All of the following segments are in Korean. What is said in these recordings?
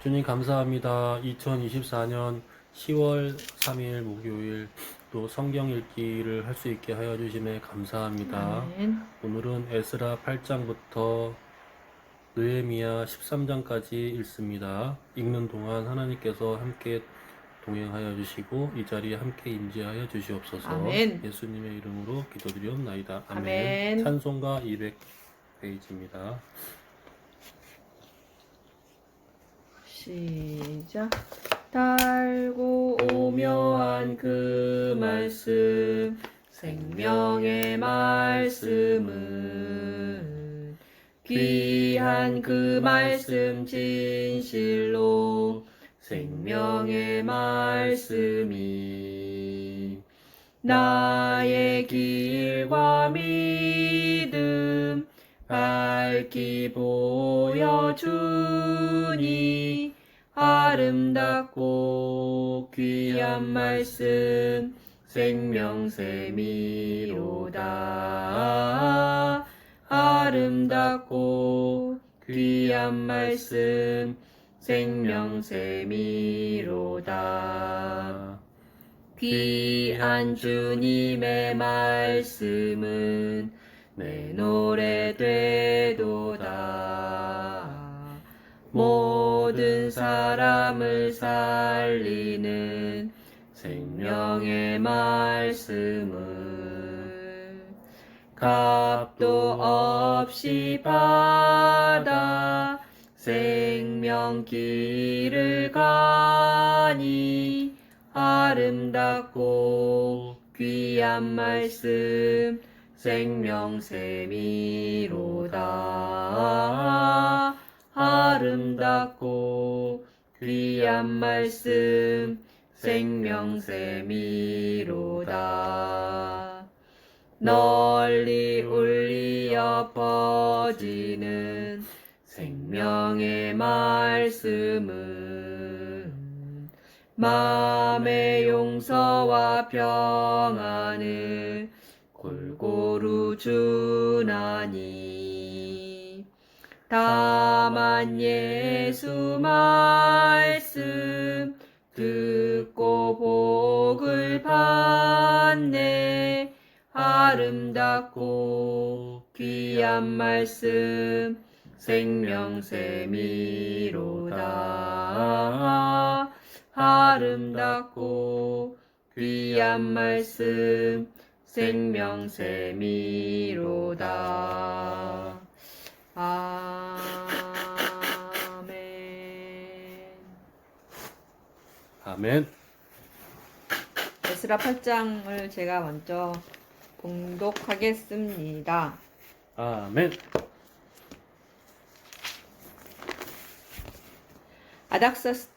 주님 감사합니다. 2024년 10월 3일 목요일 또 성경 읽기를 할 수 있게 하여 주심에 감사합니다. 아멘. 오늘은 에스라 8장부터 느헤미야 13장까지 읽습니다. 읽는 동안 하나님께서 함께 동행하여 주시고 이 자리에 함께 임재하여 주시옵소서. 아멘. 예수님의 이름으로 기도드리옵나이다. 아멘. 아멘. 찬송가 200페이지입니다. 시작. 달고 오묘한 그 말씀, 생명의 말씀은 귀한 그 말씀 진실로 생명의 말씀이 나의 길과 믿음 밝히 보여주니 아름답고 귀한 말씀 생명샘이로다. 아름답고 귀한 말씀 생명샘이로다. 귀한 주님의 말씀은 내 노래 되도다. 모든 사람을 살리는 생명의 말씀을 값도 없이 받아 생명길을 가니 아름답고 귀한 말씀 생명샘이로다. 아름답고 귀한 말씀 생명샘이로다. 널리 울리어 퍼지는 생명의 말씀은 마음의 용서와 평안을 골고루 주나니 다만 예수 말씀 듣고 복을 받네. 아름답고 귀한 말씀 생명샘이로다. 아름답고 귀한 말씀 생명샘이로다. 아멘. 아멘. 에스라 8장을 제가 먼저 봉독하겠습니다. 아멘. 아닥사스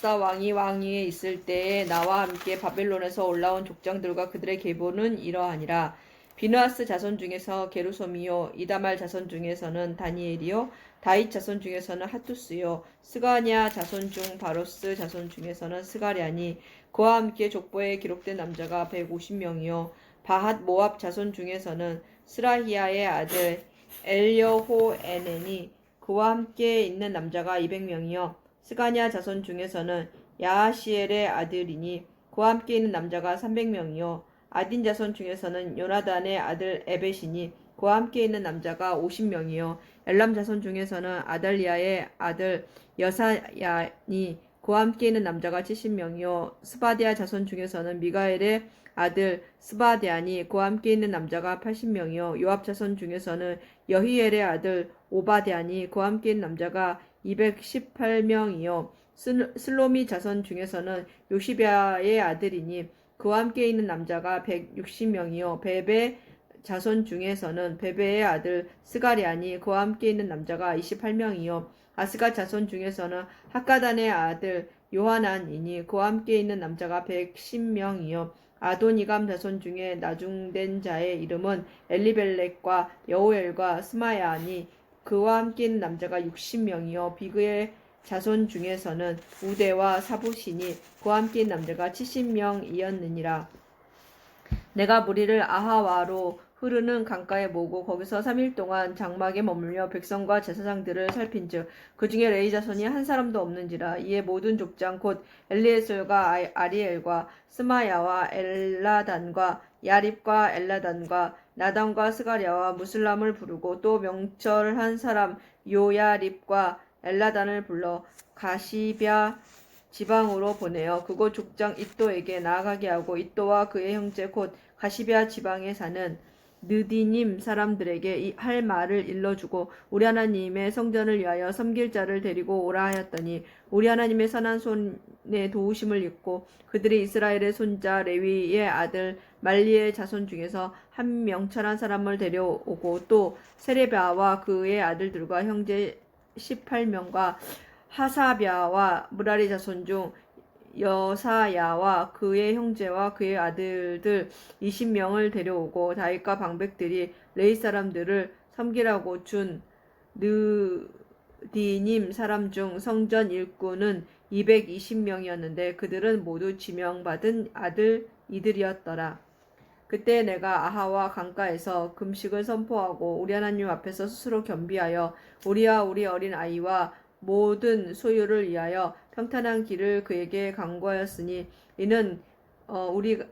왕이 왕위에 있을 때에 나와 함께 바벨론에서 올라온 족장들과 그들의 계보는 이러하니라. 비느하스 자손 중에서 게르솜이요, 이다말 자손 중에서는 다니엘이요, 다윗 자손 중에서는 하투스요, 스가냐 자손 중 바로스 자손 중에서는 스가랴니, 그와 함께 족보에 기록된 남자가 150명이요, 바핫 모압 자손 중에서는 스라히야의 아들 엘여호에넨이, 그와 함께 있는 남자가 200명이요, 스가냐 자손 중에서는 야하시엘의 아들이니 그와 함께 있는 남자가 300명이요, 아딘 자손 중에서는 요나단의 아들 에벳이니 그와 함께 있는 남자가 50명이요, 엘람 자손 중에서는 아달리아의 아들 여사야니 그와 함께 있는 남자가 70명이요, 스바디아 자손 중에서는 미가엘의 아들 스바디아니 그와 함께 있는 남자가 80명이요, 요압 자손 중에서는 여히엘의 아들 오바데아니 그와 함께 있는 남자가 218명이요, 슬로미 자손 중에서는 요시비아의 아들이니 그와 함께 있는 남자가 160명이요, 베베 자손 중에서는 베베의 아들 스가랴니 그와 함께 있는 남자가 28명이요, 아스가 자손 중에서는 학가단의 아들 요하난이니 그와 함께 있는 남자가 110명이요, 아도니감 자손 중에 나중된 자의 이름은 엘리벨렉과 여호엘과 스마야니 그와 함께 있는 남자가 60명이요, 비그의 자손 중에서는 우대와 사부시니 그와 함께 있는 남자가 70명이었느니라. 내가 무리를 아하와로 흐르는 강가에 모으고 거기서 3일 동안 장막에 머물며 백성과 제사장들을 살핀즉 그 중에 레위 자손이 한 사람도 없는지라. 이에 모든 족장 곧 엘리에셀과 아리엘과 스마야와 엘라단과 야립과 엘라단과 나단과 스가랴와 무슬람을 부르고 또 명철한 사람 요야립과 엘라단을 불러 가시뱄 지방으로 보내어 그곳 족장 이또에게 나아가게 하고 이또와 그의 형제 곧 가시뱄 지방에 사는 느디님 사람들에게 할 말을 일러주고 우리 하나님의 성전을 위하여 섬길 자를 데리고 오라 하였더니 우리 하나님의 선한 손의 도우심을 입고 그들이 이스라엘의 손자 레위의 아들 말리의 자손 중에서 한 명철한 사람을 데려오고 또 세레바와 그의 아들들과 형제 18명과 하사랴와 무라리 자손 중 여사야와 그의 형제와 그의 아들들 20명을 데려오고 다윗과 방백들이 레위 사람들을 섬기라고 준 느디님 사람 중 성전 일꾼은 220명이었는데 그들은 모두 지명받은 아들이들이었더라. 그때 내가 아하와 강가에서 금식을 선포하고 우리 하나님 앞에서 스스로 겸비하여 우리와 우리 어린 아이와 모든 소유를 위하여 평탄한 길을 그에게 강구하였으니 이는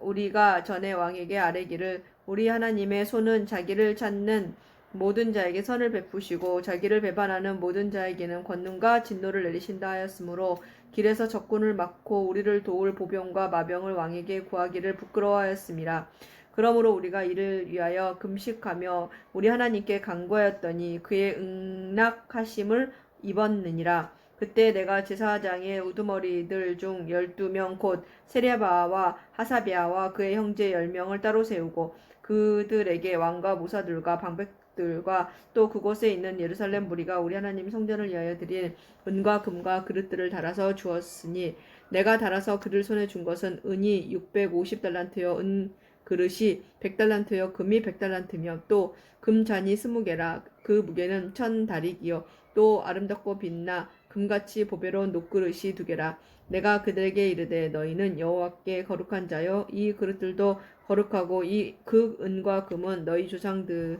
우리가 전에 왕에게 아뢰기를 우리 하나님의 손은 자기를 찾는 모든 자에게 선을 베푸시고 자기를 배반하는 모든 자에게는 권능과 진노를 내리신다 하였으므로 길에서 적군을 막고 우리를 도울 보병과 마병을 왕에게 구하기를 부끄러워하였습니다. 그러므로 우리가 이를 위하여 금식하며 우리 하나님께 간구하였더니 그의 응낙하심을 입었느니라. 그때 내가 제사장의 우두머리들 중 12명 곧 세레바와 하사비아와 그의 형제 10명을 따로 세우고 그들에게 왕과 무사들과 방백들과 또 그곳에 있는 예루살렘 무리가 우리 하나님 성전을 위하여 드린 은과 금과 그릇들을 달아서 주었으니 내가 달아서 그들 손에 준 것은 은이 650달란트여 은 그릇이 100달란트여 금이 100달란트며 또 금잔이 20개라. 그 무게는 1000다릭이요 또 아름답고 빛나 금같이 보배로운 녹그릇이 2개라. 내가 그들에게 이르되 너희는 여호와께 거룩한 자요 이 그릇들도 거룩하고 그 은과 금은 너희 조상들의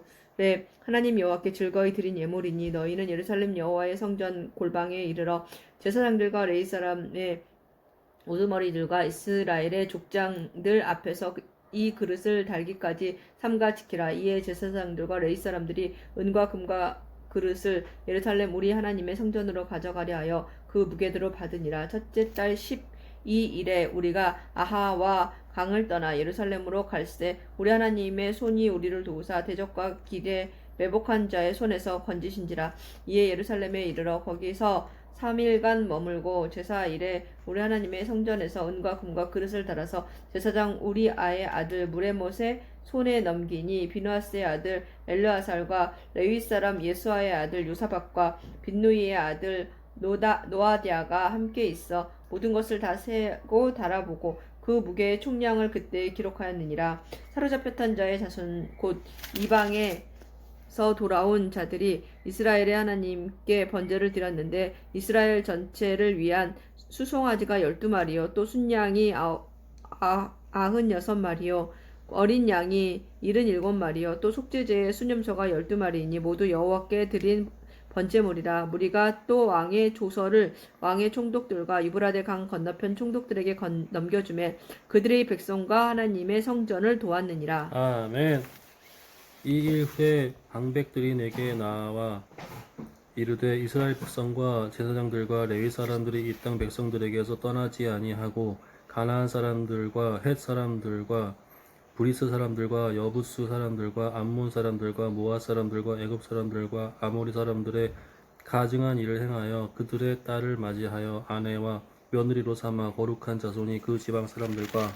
하나님 여호와께 즐거이 드린 예물이니 너희는 예루살렘 여호와의 성전 골방에 이르러 제사장들과 레위 사람의 우두머리들과 이스라엘의 족장들 앞에서 이 그릇을 달기까지 삼가 지키라. 이에 제사장들과 레위 사람들이 은과 금과 그릇을 예루살렘 우리 하나님의 성전으로 가져가려 하여 그 무게대로 받으니라. 첫째 달 12일에 우리가 아하와 강을 떠나 예루살렘으로 갈새 우리 하나님의 손이 우리를 도우사 대적과 길에 매복한 자의 손에서 건지신지라. 이에 예루살렘에 이르러 거기서 3일간 머물고 제사일에 우리 하나님의 성전에서 은과 금과 그릇을 달아서 제사장 우리아의 아들 무레못의 손에 넘기니 비누아스의 아들 엘르아살과 레위 사람 예수아의 아들 요사박과 빈누이의 아들 노아디아가 함께 있어 모든 것을 다 세고 달아보고 그 무게의 총량을 그때 기록하였느니라. 사로잡혔던 자의 자손 곧 이방에서 돌아온 자들이 이스라엘의 하나님께 번제를 드렸는데 이스라엘 전체를 위한 수송아지가 12마리요 또 순양이 96마리요 어린 양이 77마리요 또 속죄제의 수념소가 12마리이니 모두 여호와께 드린 번제물이라. 무리가 또 왕의 조서를 왕의 총독들과 유브라데 강 건너편 총독들에게 넘겨주매 그들의 백성과 하나님의 성전을 도왔느니라. 아멘. 이 일 후에 방백들이 내게 나와 이르되 이스라엘 백성과 제사장들과 레위 사람들이 이 땅 백성들에게서 떠나지 아니하고 가나안 사람들과 헷 사람들과 브리스 사람들과 여부스 사람들과 암몬 사람들과 모압 사람들과 애굽 사람들과 아모리 사람들의 가증한 일을 행하여 그들의 딸을 맞이하여 아내와 며느리로 삼아 거룩한 자손이 그 지방 사람들과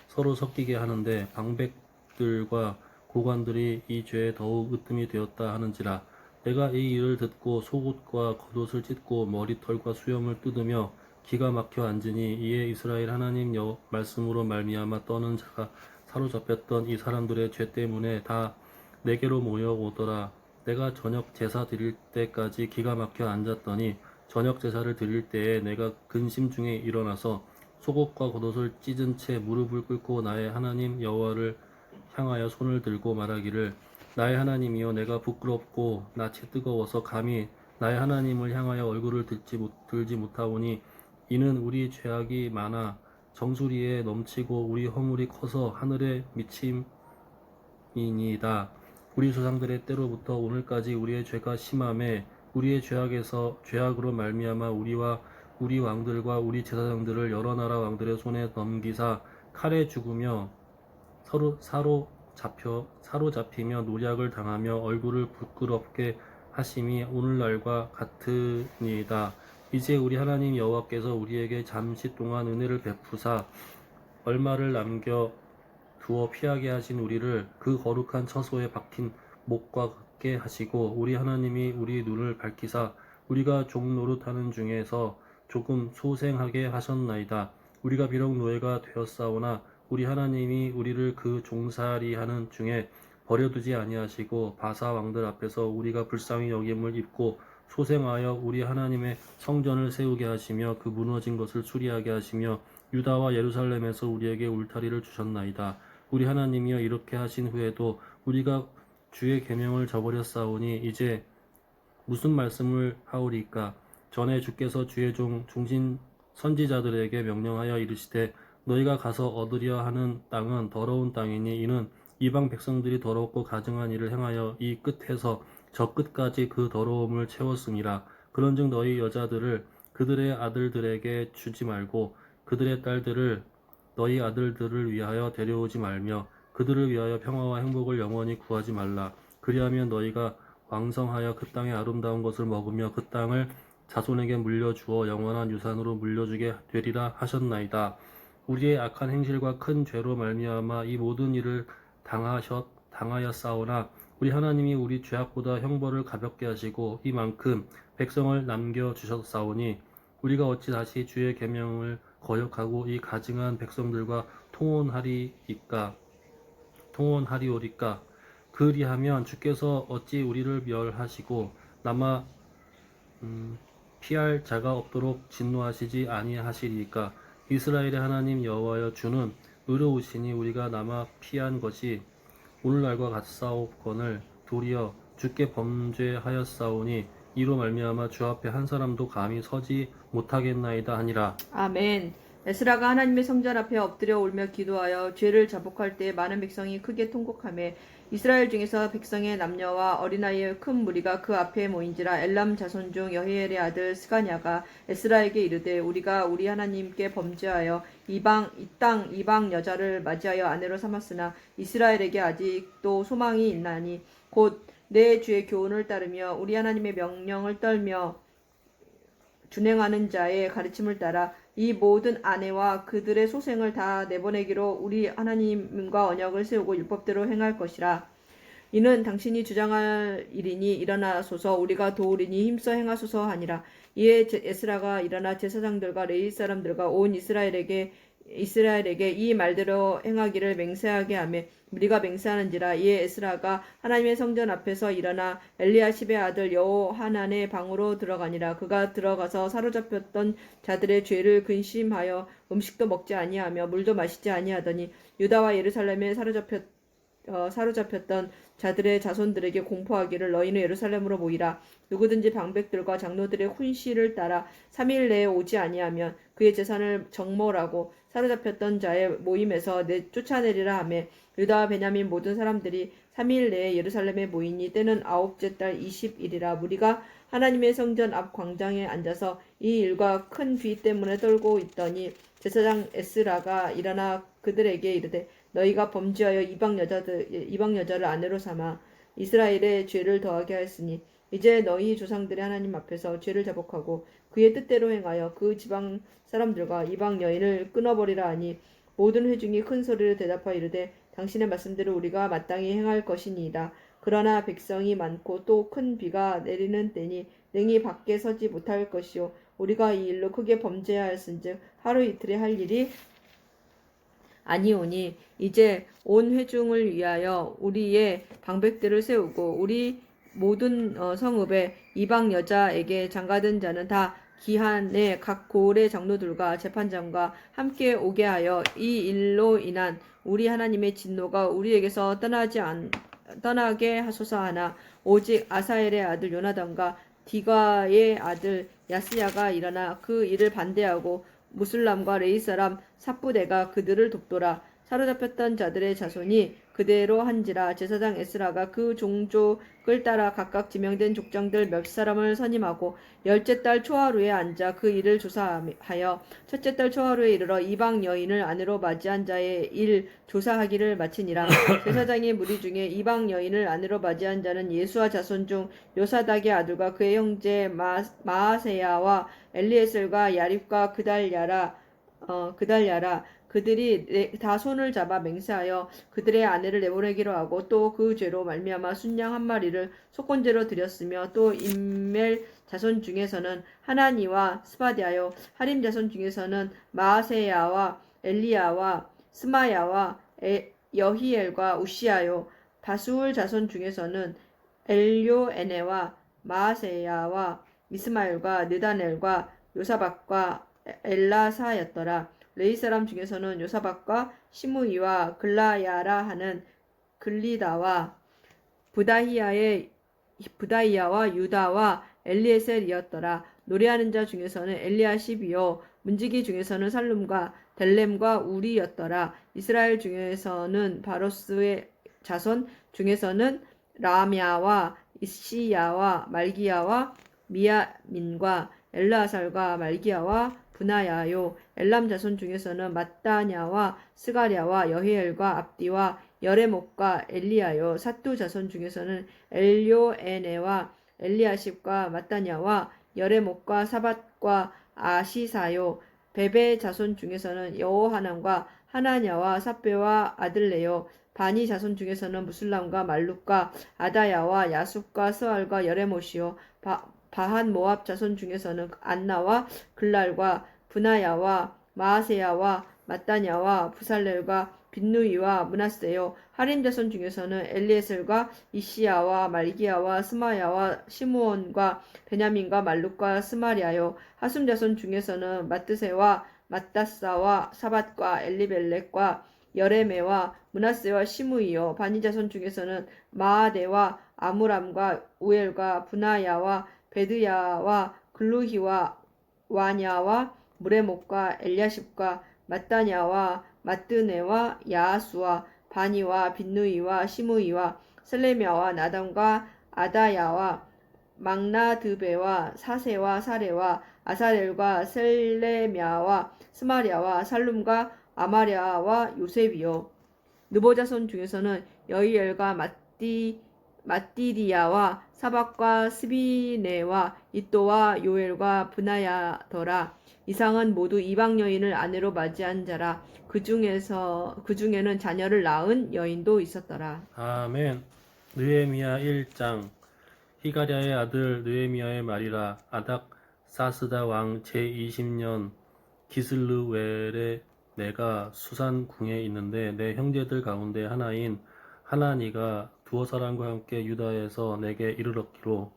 서로 섞이게 하는데 방백들과 고관들이 이 죄에 더욱 으뜸이 되었다 하는지라. 내가 이 일을 듣고 속옷과 겉옷을 찢고 머리털과 수염을 뜯으며 기가 막혀 앉으니 이에 이스라엘 하나님 말씀으로 말미암아 떠는 자가 사로잡혔던 이 사람들의 죄 때문에 다 내게로 모여오더라. 내가 저녁 제사 드릴 때까지 기가 막혀 앉았더니 저녁 제사를 드릴 때에 내가 근심 중에 일어나서 속옷과 겉옷을 찢은 채 무릎을 꿇고 나의 하나님 여호와를 향하여 손을 들고 말하기를 나의 하나님이여 내가 부끄럽고 낯이 뜨거워서 감히 나의 하나님을 향하여 얼굴을 들지 못하오니 이는 우리 죄악이 많아 정수리에 넘치고 우리 허물이 커서 하늘에 미침이니이다. 우리 조상들의 때로부터 오늘까지 우리의 죄가 심함에 우리의 죄악으로 말미암아 우리와 우리 왕들과 우리 제사장들을 여러 나라 왕들의 손에 넘기사 칼에 죽으며 사로잡히며 노략을 당하며 얼굴을 부끄럽게 하심이 오늘날과 같으니이다. 이제 우리 하나님 여호와께서 우리에게 잠시 동안 은혜를 베푸사 얼마를 남겨 두어 피하게 하신 우리를 그 거룩한 처소에 박힌 목과 같게 하시고 우리 하나님이 우리 눈을 밝히사 우리가 종 노릇하는 중에서 조금 소생하게 하셨나이다. 우리가 비록 노예가 되었사오나 우리 하나님이 우리를 그 종살이하는 중에 버려두지 아니하시고 바사 왕들 앞에서 우리가 불쌍히 여김을 입고 소생하여 우리 하나님의 성전을 세우게 하시며 그 무너진 것을 수리하게 하시며 유다와 예루살렘에서 우리에게 울타리를 주셨나이다. 우리 하나님이여 이렇게 하신 후에도 우리가 주의 계명을 저버렸사오니 이제 무슨 말씀을 하오리까? 전에 주께서 주의 종신 선지자들에게 명령하여 이르시되 너희가 가서 얻으려 하는 땅은 더러운 땅이니 이는 이방 백성들이 더럽고 가증한 일을 행하여 이 끝에서 저 끝까지 그 더러움을 채웠음이라. 그런즉 너희 여자들을 그들의 아들들에게 주지 말고 그들의 딸들을 너희 아들들을 위하여 데려오지 말며 그들을 위하여 평화와 행복을 영원히 구하지 말라. 그리하면 너희가 왕성하여 그 땅의 아름다운 것을 먹으며 그 땅을 자손에게 물려주어 영원한 유산으로 물려주게 되리라 하셨나이다. 우리의 악한 행실과 큰 죄로 말미암아 이 모든 일을 당하였사오나 우리 하나님이 우리 죄악보다 형벌을 가볍게 하시고 이만큼 백성을 남겨주셨사오니 우리가 어찌 다시 주의 계명을 거역하고 이 가증한 백성들과 통혼하리오리까? 그리하면 주께서 어찌 우리를 멸하시고 남아 피할 자가 없도록 진노하시지 아니하시리까? 이스라엘의 하나님 여호와여 주는 의로우시니 우리가 남아 피한 것이 오늘날과 같사옵거늘 도리어 주께 범죄하였사오니 이로 말미암아 주 앞에 한 사람도 감히 서지 못하겠나이다 하니라. 아멘. 에스라가 하나님의 성전 앞에 엎드려 울며 기도하여 죄를 자복할 때 많은 백성이 크게 통곡하며 이스라엘 중에서 백성의 남녀와 어린아이의 큰 무리가 그 앞에 모인지라. 엘람 자손 중 여히엘의 아들 스가냐가 에스라에게 이르되 우리가 우리 하나님께 범죄하여 이방 여자를 맞이하여 아내로 삼았으나 이스라엘에게 아직도 소망이 있나니 곧 내 주의 교훈을 따르며 우리 하나님의 명령을 떨며 준행하는 자의 가르침을 따라 이 모든 아내와 그들의 소생을 다 내보내기로 우리 하나님과 언약을 세우고 율법대로 행할 것이라. 이는 당신이 주장할 일이니 일어나소서 우리가 도우리니 힘써 행하소서 하니라. 이에 에스라가 일어나 제사장들과 레위 사람들과 온 이스라엘에게 이 말대로 행하기를 맹세하게 하며 우리가 맹세하는지라. 이에 에스라가 하나님의 성전 앞에서 일어나 엘리야십의 아들 여호하난의 방으로 들어가니라. 그가 들어가서 사로잡혔던 자들의 죄를 근심하여 음식도 먹지 아니하며 물도 마시지 아니하더니 유다와 예루살렘에 사로잡혔던 자들의 자손들에게 공포하기를 너희는 예루살렘으로 모이라. 누구든지 방백들과 장로들의 훈시를 따라 3일 내에 오지 아니하면 그의 재산을 정몰하고 사로잡혔던 자의 모임에서 쫓아내리라 하며 유다와 베냐민 모든 사람들이 3일 내에 예루살렘에 모이니 때는 9째 달 20일이라. 무리가 하나님의 성전 앞 광장에 앉아서 이 일과 큰 비 때문에 떨고 있더니 제사장 에스라가 일어나 그들에게 이르되 너희가 범죄하여 이방 여자를 아내로 삼아 이스라엘의 죄를 더하게 하였으니 이제 너희 조상들의 하나님 앞에서 죄를 자복하고 그의 뜻대로 행하여 그 지방 사람들과 이방 여인을 끊어버리라 하니 모든 회중이 큰 소리로 대답하여 이르되 당신의 말씀대로 우리가 마땅히 행할 것이니이다. 그러나 백성이 많고 또 큰 비가 내리는 때니 능히 밖에 서지 못할 것이요 우리가 이 일로 크게 범죄하였은즉 하루 이틀에 할 일이 아니오니 이제 온 회중을 위하여 우리의 방백들을 세우고 우리 모든 성읍에 이방 여자에게 장가든 자는 다 기한에 각 고을의 장로들과 재판장과 함께 오게 하여 이 일로 인한 우리 하나님의 진노가 우리에게서 떠나게 하소서 하나 오직 아사엘의 아들 요나단과 디가의 아들 야스야가 일어나 그 일을 반대하고 무슬람과 레이 사람 삽부대가 그들을 돕더라. 사로잡혔던 자들의 자손이 그대로 한지라. 제사장 에스라가 그 종족을 따라 각각 지명된 족장들 몇 사람을 선임하고 열째 달 초하루에 앉아 그 일을 조사하여 첫째 달 초하루에 이르러 이방 여인을 아내로 맞이한 자의 일 조사하기를 마치니라. 제사장의 무리 중에 이방 여인을 아내로 맞이한 자는 예수와 자손 중 요사닥의 아들과 그의 형제 마아세야와 엘리에셀과 야립과 그달랴라 그들이 다 손을 잡아 맹세하여 그들의 아내를 내보내기로 하고 또 그 죄로 말미암아 순양 한 마리를 속건제로 드렸으며 또 임멜 자손 중에서는 하나니와 스바디아요 하림 자손 중에서는 마아세야와 엘리야와 스마야와 여히엘과 우시아요 바수울 자손 중에서는 엘요에네와 마아세야와 이스마엘과 느다넬과 요사박과 엘라사였더라. 레이 사람 중에서는 요사박과 시므이와 글라야라 하는 글리다와 부다이야와 유다와 엘리에셀이었더라. 노래하는 자 중에서는 엘리야십이요 문지기 중에서는 살룸과 델렘과 우리였더라. 이스라엘 중에서는 바로스의 자손 중에서는 라미아와 이시야와 말기야와 미야민과 엘라살과 말기야와 분하야요 엘람 자손 중에서는 mat다냐와 스가랴와 여히엘과 압디와 여레목과 엘리야요 사뚜 자손 중에서는 엘요에네와 엘리야십과 mat다냐와 여레목과 사밧과 아시사요 베베 자손 중에서는 여호하난과 하나냐와 삽베와 아들레요 바니 자손 중에서는 무슬람과 말룩과 아다야와 야숫과 스알과 여레못이요 바한 모압 자손 중에서는 안나와 글랄과 분하야와 마아세야와 mat다냐와 부살렐과 빈누이와 므낫세요 하림 자손 중에서는 엘리에셀과 이시야와 말기야와 스마야와 시므온과 베냐민과 말룩과 스마리아요 하숨 자손 중에서는 마뜨세와 mat다사와 사밧과 엘리벨렉과 여레메와 므낫세와 시므이요 바니 자손 중에서는 마아데와 아므람과 우엘과 분하야와 베드야와 글루히와 와냐와 무레목과 엘야십과 mat다냐와 마뜨네와 야하수와 바니와 빈누이와 시므이와 셀레미야와 나단과 아다야와 막나드베와 사세와 사레와 아사렐과 셀레미야와 스마리아와 살룸과 아마랴와 요셉이요 느보자손 중에서는 여히엘과 마띠디야와 사박과 스비네와 이또와 요엘과 분하야더라. 이상은 모두 이방 여인을 아내로 맞이한 자라. 그중에는 자녀를 낳은 여인도 있었더라. 아멘. 느헤미야 1장. 히가랴의 아들 느헤미야의 말이라. 아닥사스다 왕 제20년 기슬르웰에 내가 수산 궁에 있는데 내 형제들 가운데 하나인 하나니가 두어 사람과 함께 유다에서 내게 이르렀기로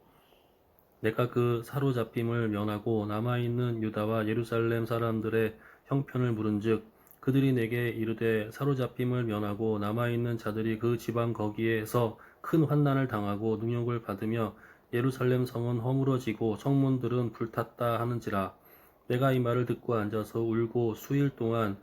내가 그 사로잡힘을 면하고 남아있는 유다와 예루살렘 사람들의 형편을 물은즉 그들이 내게 이르되 사로잡힘을 면하고 남아있는 자들이 그 지방 거기에서 큰 환난을 당하고 능욕을 받으며 예루살렘 성은 허물어지고 성문들은 불탔다 하는지라. 내가 이 말을 듣고 앉아서 울고 수일 동안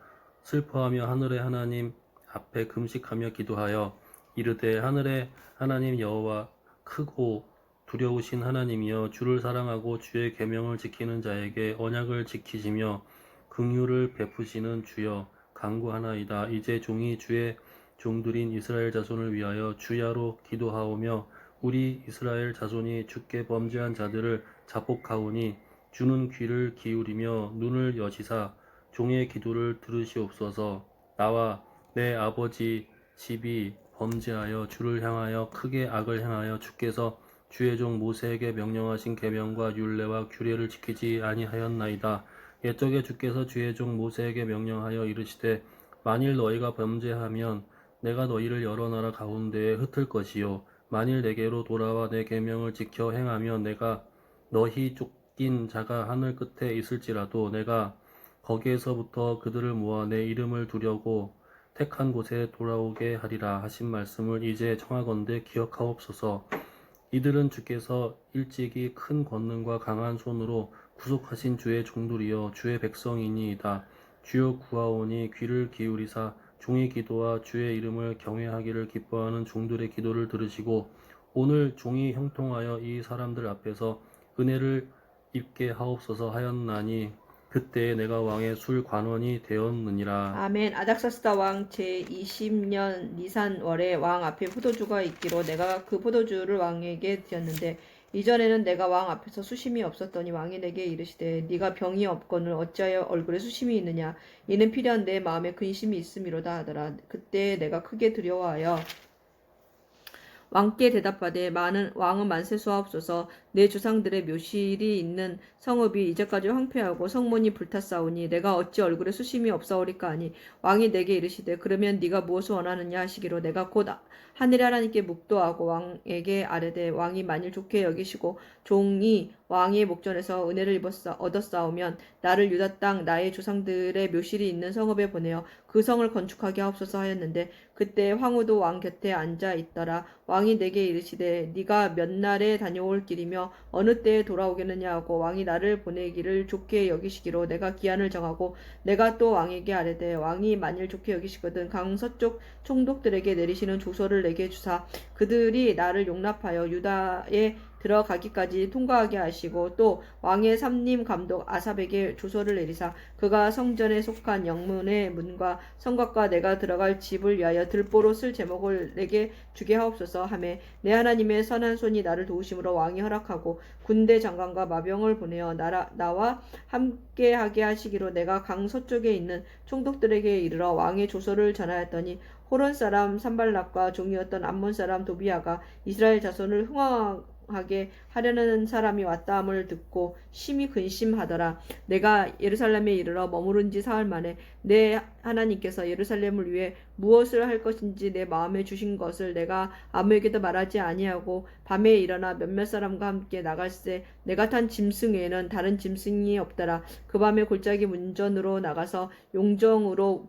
슬퍼하며 하늘의 하나님 앞에 금식하며 기도하여 이르되 하늘의 하나님 여호와 크고 두려우신 하나님이여 주를 사랑하고 주의 계명을 지키는 자에게 언약을 지키시며 긍휼을 베푸시는 주여 간구하나이다. 이제 종이 주의 종들인 이스라엘 자손을 위하여 주야로 기도하오며 우리 이스라엘 자손이 주께 범죄한 자들을 자복하오니 주는 귀를 기울이며 눈을 여시사 종의 기도를 들으시옵소서. 나와 내 아버지 집이 범죄하여 주를 향하여 크게 악을 행하여 주께서 주의 종 모세에게 명령하신 계명과 율례와 규례를 지키지 아니하였나이다. 옛적에 주께서 주의 종 모세에게 명령하여 이르시되 만일 너희가 범죄하면 내가 너희를 여러 나라 가운데에 흩을 것이요 만일 내게로 돌아와 내 계명을 지켜 행하면 내가 너희 쫓기 낀 자가 하늘 끝에 있을지라도 내가 거기에서부터 그들을 모아 내 이름을 두려고 택한 곳에 돌아오게 하리라 하신 말씀을 이제 청하건대 기억하옵소서. 이들은 주께서 일찍이 큰 권능과 강한 손으로 구속하신 주의 종들이여 주의 백성이니이다. 주여 구하오니 귀를 기울이사 종의 기도와 주의 이름을 경외하기를 기뻐하는 종들의 기도를 들으시고 오늘 종이 형통하여 이 사람들 앞에서 은혜를 입게 하옵소서 하였나니 그때에 내가 왕의 술 관원이 되었느니라. 아멘. 아닥사스다 왕 제20년 니산월에 왕 앞에 포도주가 있기로 내가 그 포도주를 왕에게 드렸는데 이전에는 내가 왕 앞에서 수심이 없었더니 왕이 내게 이르시되 네가 병이 없거늘 어찌하여 얼굴에 수심이 있느냐 이는 필연 내 마음에 근심이 있음이로다 하더라. 그때 내가 크게 두려워하여 왕께 대답하되 왕은 만세수하옵소서. 내 조상들의 묘실이 있는 성읍이 이제까지 황폐하고 성문이 불탔사오니 내가 어찌 얼굴에 수심이 없사오리까 하니 왕이 내게 이르시되 그러면 네가 무엇을 원하느냐 하시기로 내가 곧 하늘의 하나님께 묵도하고 왕에게 아뢰되 왕이 만일 좋게 여기시고 종이 왕의 목전에서 은혜를 얻었사오면 나를 유다 땅 나의 조상들의 묘실이 있는 성읍에 보내어 그 성을 건축하게 하옵소서 하였는데 그때 황후도 왕 곁에 앉아 있더라. 왕이 내게 이르시되 네가 몇 날에 다녀올 길이며 어느 때에 돌아오겠느냐 하고 왕이 나를 보내기를 좋게 여기시기로 내가 기한을 정하고 내가 또 왕에게 아뢰되 왕이 만일 좋게 여기시거든 강 서쪽 총독들에게 내리시는 조서를 내게 주사 그들이 나를 용납하여 유다에 들어가기까지 통과하게 하시고 또 왕의 삼림 감독 아삽에게 조서를 내리사 그가 성전에 속한 영문의 문과 성곽과 내가 들어갈 집을 위하여 들보로 쓸 제목을 내게 주게 하옵소서 하매 내 하나님의 선한 손이 나를 도우심으로 왕이 허락하고 군대 장관과 마병을 보내어 나와 함께하게 하시기로 내가 강 서쪽에 있는 총독들에게 이르러 왕의 조서를 전하였더니 호론 사람 산발락과 종이었던 암몬 사람 도비아가 이스라엘 자손을 흥왕하게 하려는 사람이 왔다함을 듣고 심히 근심하더라. 내가 예루살렘에 이르러 머무른 지 사흘 만에 내 하나님께서 예루살렘을 위해 무엇을 할 것인지 내 마음에 주신 것을 내가 아무에게도 말하지 아니하고 밤에 일어나 몇몇 사람과 함께 나갈새 내가 탄 짐승 외에는 다른 짐승이 없더라. 그 밤에 골짜기 문전으로 나가서 용정으로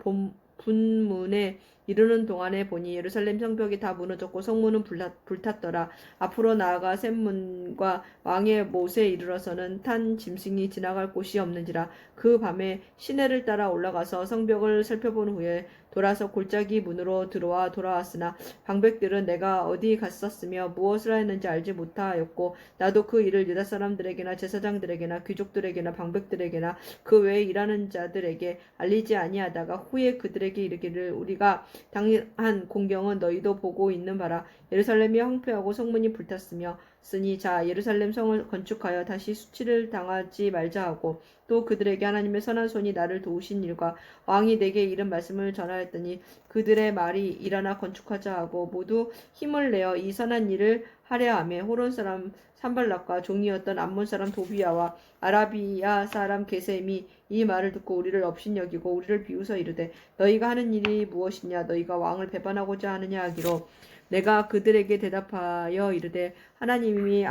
분문에 이르는 동안에 보니 예루살렘 성벽이 다 무너졌고 성문은 불탔더라. 앞으로 나아가 샘문과 왕의 못에 이르러서는 탄 짐승이 지나갈 곳이 없는지라. 그 밤에 시내를 따라 올라가서 성벽을 살펴본 후에 돌아서 골짜기 문으로 돌아왔으나 방백들은 내가 어디 갔었으며 무엇을 하였는지 알지 못하였고 나도 그 일을 유다 사람들에게나 제사장들에게나 귀족들에게나 방백들에게나 그 외에 일하는 자들에게 알리지 아니하다가 후에 그들에게 이르기를 우리가 당한 공경은 너희도 보고 있는 바라. 예루살렘이 황폐하고 성문이 불탔으며 쓰니 자 예루살렘 성을 건축하여 다시 수치를 당하지 말자 하고 또 그들에게 하나님의 선한 손이 나를 도우신 일과 왕이 내게 이른 말씀을 전하였더니 그들의 말이 일어나 건축하자 하고 모두 힘을 내어 이 선한 일을 하려 하매 호론 사람 산발락과 종이었던 암몬 사람 도비아와 아라비아 사람 게셈이 이 말을 듣고 우리를 업신여기고 우리를 비웃어 이르되 너희가 하는 일이 무엇이냐 너희가 왕을 배반하고자 하느냐 하기로 내가 그들에게 대답하여 이르되 하나님이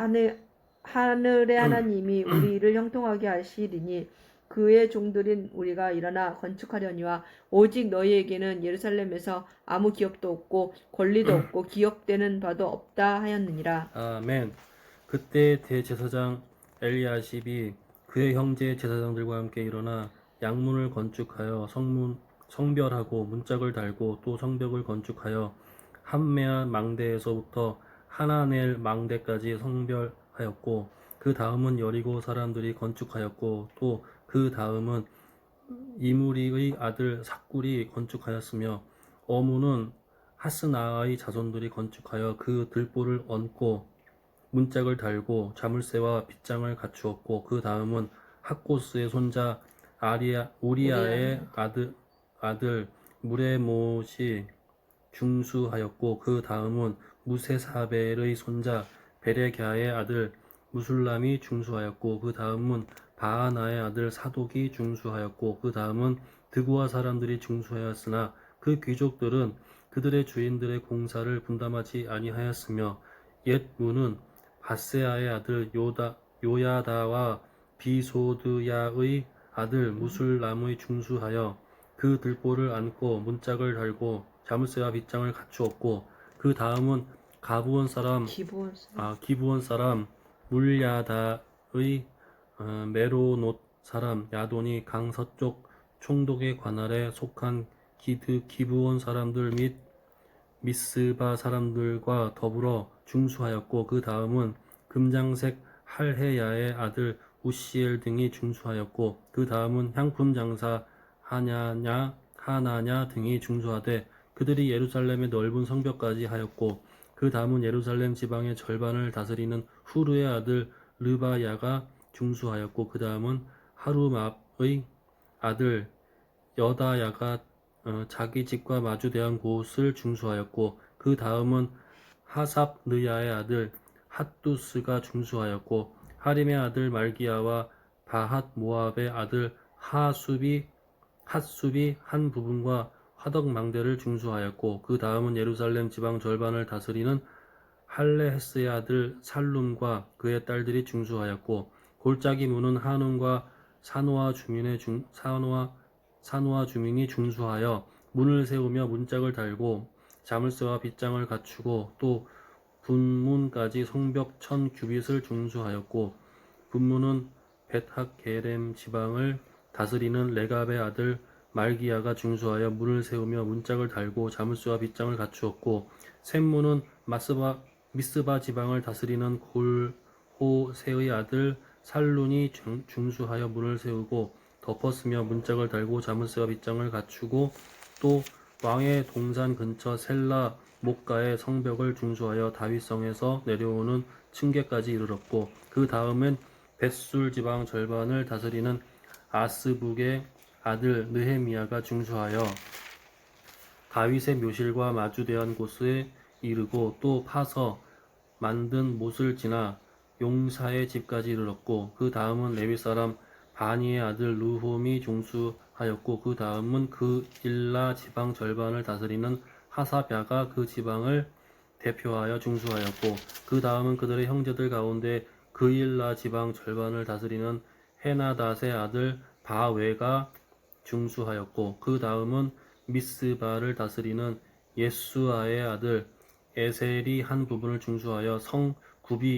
하늘의 하나님이 우리를 형통하게 하시리니 그의 종들인 우리가 일어나 건축하려니와 오직 너희에게는 예루살렘에서 아무 기업도 없고 권리도 없고 기억되는 바도 없다 하였느니라. 아멘. 그때 대제사장 엘리야십이 그의 형제 제사장들과 함께 일어나 양문을 건축하여 성별하고 문짝을 달고 또 성벽을 건축하여 함메아 망대에서부터 하나넬 망대까지 성별하였고 그 다음은 여리고 사람들이 건축하였고 또 그 다음은 이무리의 아들 삭굴이 건축하였으며 어무는 하스나의 자손들이 건축하여 그 들보를 얹고 문짝을 달고 자물쇠와 빗장을 갖추었고 그 다음은 학고스의 손자 우리아의 아들 무레못이 중수하였고 그 다음은 무세사벨의 손자 베레갸의 아들 무술람이 중수하였고 그 다음은 바하나의 아들 사독이 중수하였고 그 다음은 드구아 사람들이 중수하였으나 그 귀족들은 그들의 주인들의 공사를 분담하지 아니하였으며 옛 문은 바세아의 아들 요야다와 비소드야의 아들 무술람의 중수하여 그 들보를 안고 문짝을 달고 자물쇠와 빗장을 갖추었고 그 다음은 가부온 사람 기브온 사람 물야다의 메로노 사람 야돈이 강서쪽 총독의 관할에 속한 기브온 사람들 및 미스바 사람들과 더불어 중수하였고 그 다음은 금장색 할헤야의 아들 우시엘 등이 중수하였고 그 다음은 향품 장사 하나냐 등이 중수하되 그들이 예루살렘의 넓은 성벽까지 하였고 그 다음은 예루살렘 지방의 절반을 다스리는 후르의 아들 르바야가 중수하였고 그 다음은 하루맙의 아들 여다야가 자기 집과 마주대한 곳을 중수하였고 그 다음은 하삽느야의 아들 핫두스가 중수하였고 하림의 아들 말기야와 바핫 모압의 아들 핫숲이 한 부분과 화덕망대를 중수하였고 그 다음은 예루살렘 지방 절반을 다스리는 할레헤스의 아들 살룸과 그의 딸들이 중수하였고 골짜기 문은 한움과 사노아 주민이 중수하여 문을 세우며 문짝을 달고 자물쇠와 빗장을 갖추고 또 분문까지 성벽 1000규빗을 중수하였고 분문은 벳학게렘 지방을 다스리는 레갑의 아들 말기야가 중수하여 문을 세우며 문짝을 달고 자물쇠와 빗장을 갖추었고 샘문은 미스바 지방을 다스리는 골호세의 아들 살룬이 중수하여 문을 세우고 덮었으며 문짝을 달고 자물쇠와 빗장을 갖추고 또 왕의 동산 근처 셀라 목가의 성벽을 중수하여 다윗성에서 내려오는 층계까지 이르렀고 그 다음은 벳술 지방 절반을 다스리는 아스북의 아들 느헤미야가 중수하여 다윗의 묘실과 마주대한 곳에 이르고 또 파서 만든 못을 지나 용사의 집까지 이르렀고 그 다음은 레위 사람 바니의 아들 르홈이 중수하였고 그 다음은 그 일라 지방 절반을 다스리는 하삽야가 그 지방을 대표하여 중수하였고 그 다음은 그들의 형제들 가운데 그 일라 지방 절반을 다스리는 헤나닷의 아들 바웨가 중수하였고 그 다음은 미스바를 다스리는 예수아의 아들 에셀이 한 부분을 중수하여 성굽에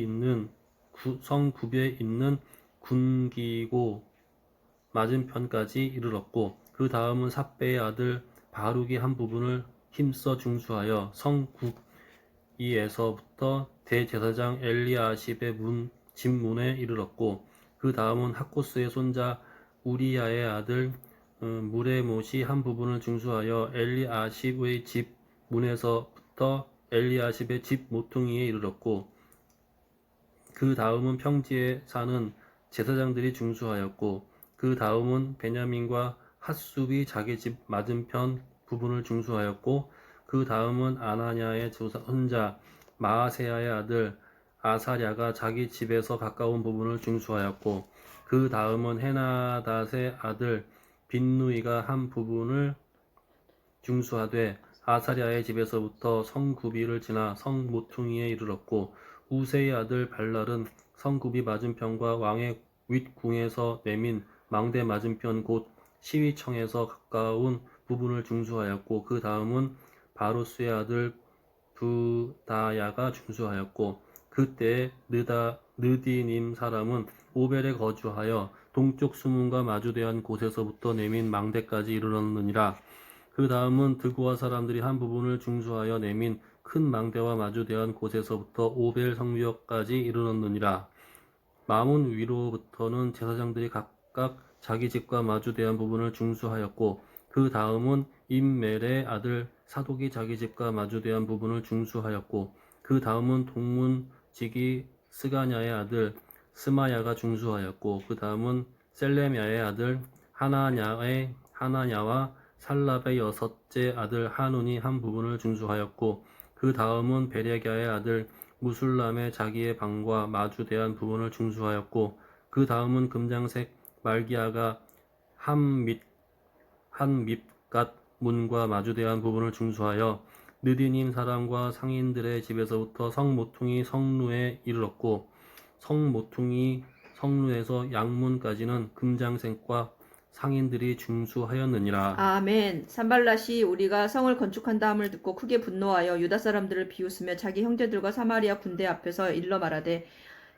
있는 군기고 맞은편까지 이르렀고 그 다음은 삽배의 아들 바룩이 한 부분을 힘써 중수하여 성굽이에서부터 대제사장 엘리아십의 집문에 이르렀고 그 다음은 학코스의 손자 우리야의 아들 무레못이 한 부분을 중수하여 엘리아십의 집 문에서부터 엘리아십의 집 모퉁이에 이르렀고 그 다음은 평지에 사는 제사장들이 중수하였고 그 다음은 베냐민과 핫숲이 자기 집 맞은편 부분을 중수하였고 그 다음은 아나냐의 손자 마아세야의 아들 아사랴가 자기 집에서 가까운 부분을 중수하였고 그 다음은 헤나닷의 아들 빈누이가 한 부분을 중수하되 아사랴의 집에서부터 성구비를 지나 성모퉁이에 이르렀고 우세의 아들 발랄은 성구비 맞은편과 왕의 윗궁에서 내민 망대 맞은편 곧 시위청에서 가까운 부분을 중수하였고 그 다음은 바로스의 아들 부다야가 중수하였고 그때 느디님 사람은 오벨에 거주하여 동쪽 수문과 마주대한 곳에서부터 내민 망대까지 이르렀느니라. 그 다음은 드고아 사람들이 한 부분을 중수하여 내민 큰 망대와 마주대한 곳에서부터 오벨 성벽까지 이르렀느니라. 마문 위로부터는 제사장들이 각각 자기 집과 마주대한 부분을 중수하였고 그 다음은 임멜의 아들 사독이 자기 집과 마주대한 부분을 중수하였고 그 다음은 동문지기 스가냐의 아들 스마야가 중수하였고 그 다음은 셀레미야의 아들 하나냐와 살랍의 여섯째 아들 하눈이 한 부분을 중수하였고 그 다음은 베레갸의 아들 무술람의 자기의 방과 마주대한 부분을 중수하였고 그 다음은 금장색 말기야가 한 밑갓 문과 마주대한 부분을 중수하여 느디님 사람과 상인들의 집에서부터 성모퉁이 성루에 이르렀고 성모퉁이 성루에서 양문까지는 금장색과 상인들이 중수하였느니라. 아멘. 산발랏이 우리가 성을 건축한다 함을 듣고 크게 분노하여 유다 사람들을 비웃으며 자기 형제들과 사마리아 군대 앞에서 일러 말하되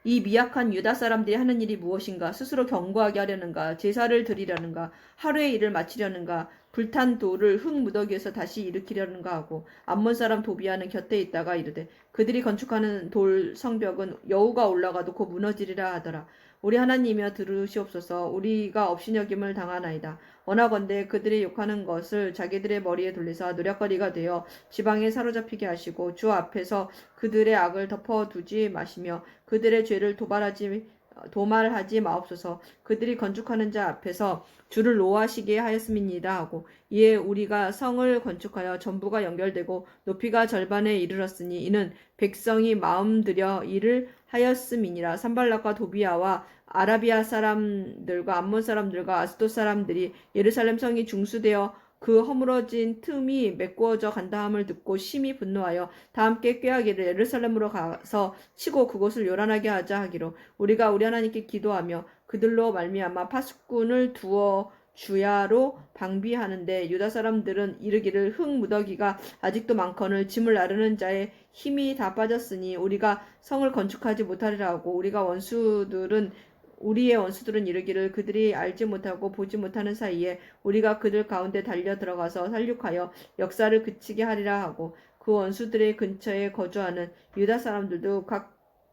이 미약한 유다 사람들이 하는 일이 무엇인가? 스스로 경고하게 하려는가? 제사를 드리려는가? 하루의 일을 마치려는가? 불탄 돌을 흙 무더기에서 다시 일으키려는가 하고 암몬 사람 도비아는 곁에 있다가 이르되 그들이 건축하는 돌 성벽은 여우가 올라가도 곧 무너지리라 하더라. 우리 하나님이여 들으시옵소서. 우리가 업신여김을 당하나이다. 원하건대 그들이 욕하는 것을 자기들의 머리에 돌리사 노략거리가 되어 지방에 사로잡히게 하시고 주 앞에서 그들의 악을 덮어두지 마시며 그들의 죄를 도말하지 마옵소서. 그들이 건축하는 자 앞에서 주를 노하시게 하였음이니이다 하고 이에 우리가 성을 건축하여 전부가 연결되고 높이가 절반에 이르렀으니 이는 백성이 마음 들여 일을 하였음이니라. 산발락과 도비아와 아라비아 사람들과 암몬 사람들과 아스돗 사람들이 예루살렘 성이 중수되어 그 허물어진 틈이 메꾸어져 간다함을 듣고 심히 분노하여 다 함께 꾀하기를 예루살렘으로 가서 치고 그곳을 요란하게 하자 하기로 우리가 우리 하나님께 기도하며 그들로 말미암아 파수꾼을 두어 주야로 방비하는데 유다 사람들은 이르기를 흙 무더기가 아직도 많거늘 짐을 나르는 자의 힘이 다 빠졌으니 우리가 성을 건축하지 못하리라 하고 우리의 원수들은 이르기를 그들이 알지 못하고 보지 못하는 사이에 우리가 그들 가운데 달려 들어가서 살육하여 역사를 그치게 하리라 하고 그 원수들의 근처에 거주하는 유다 사람들도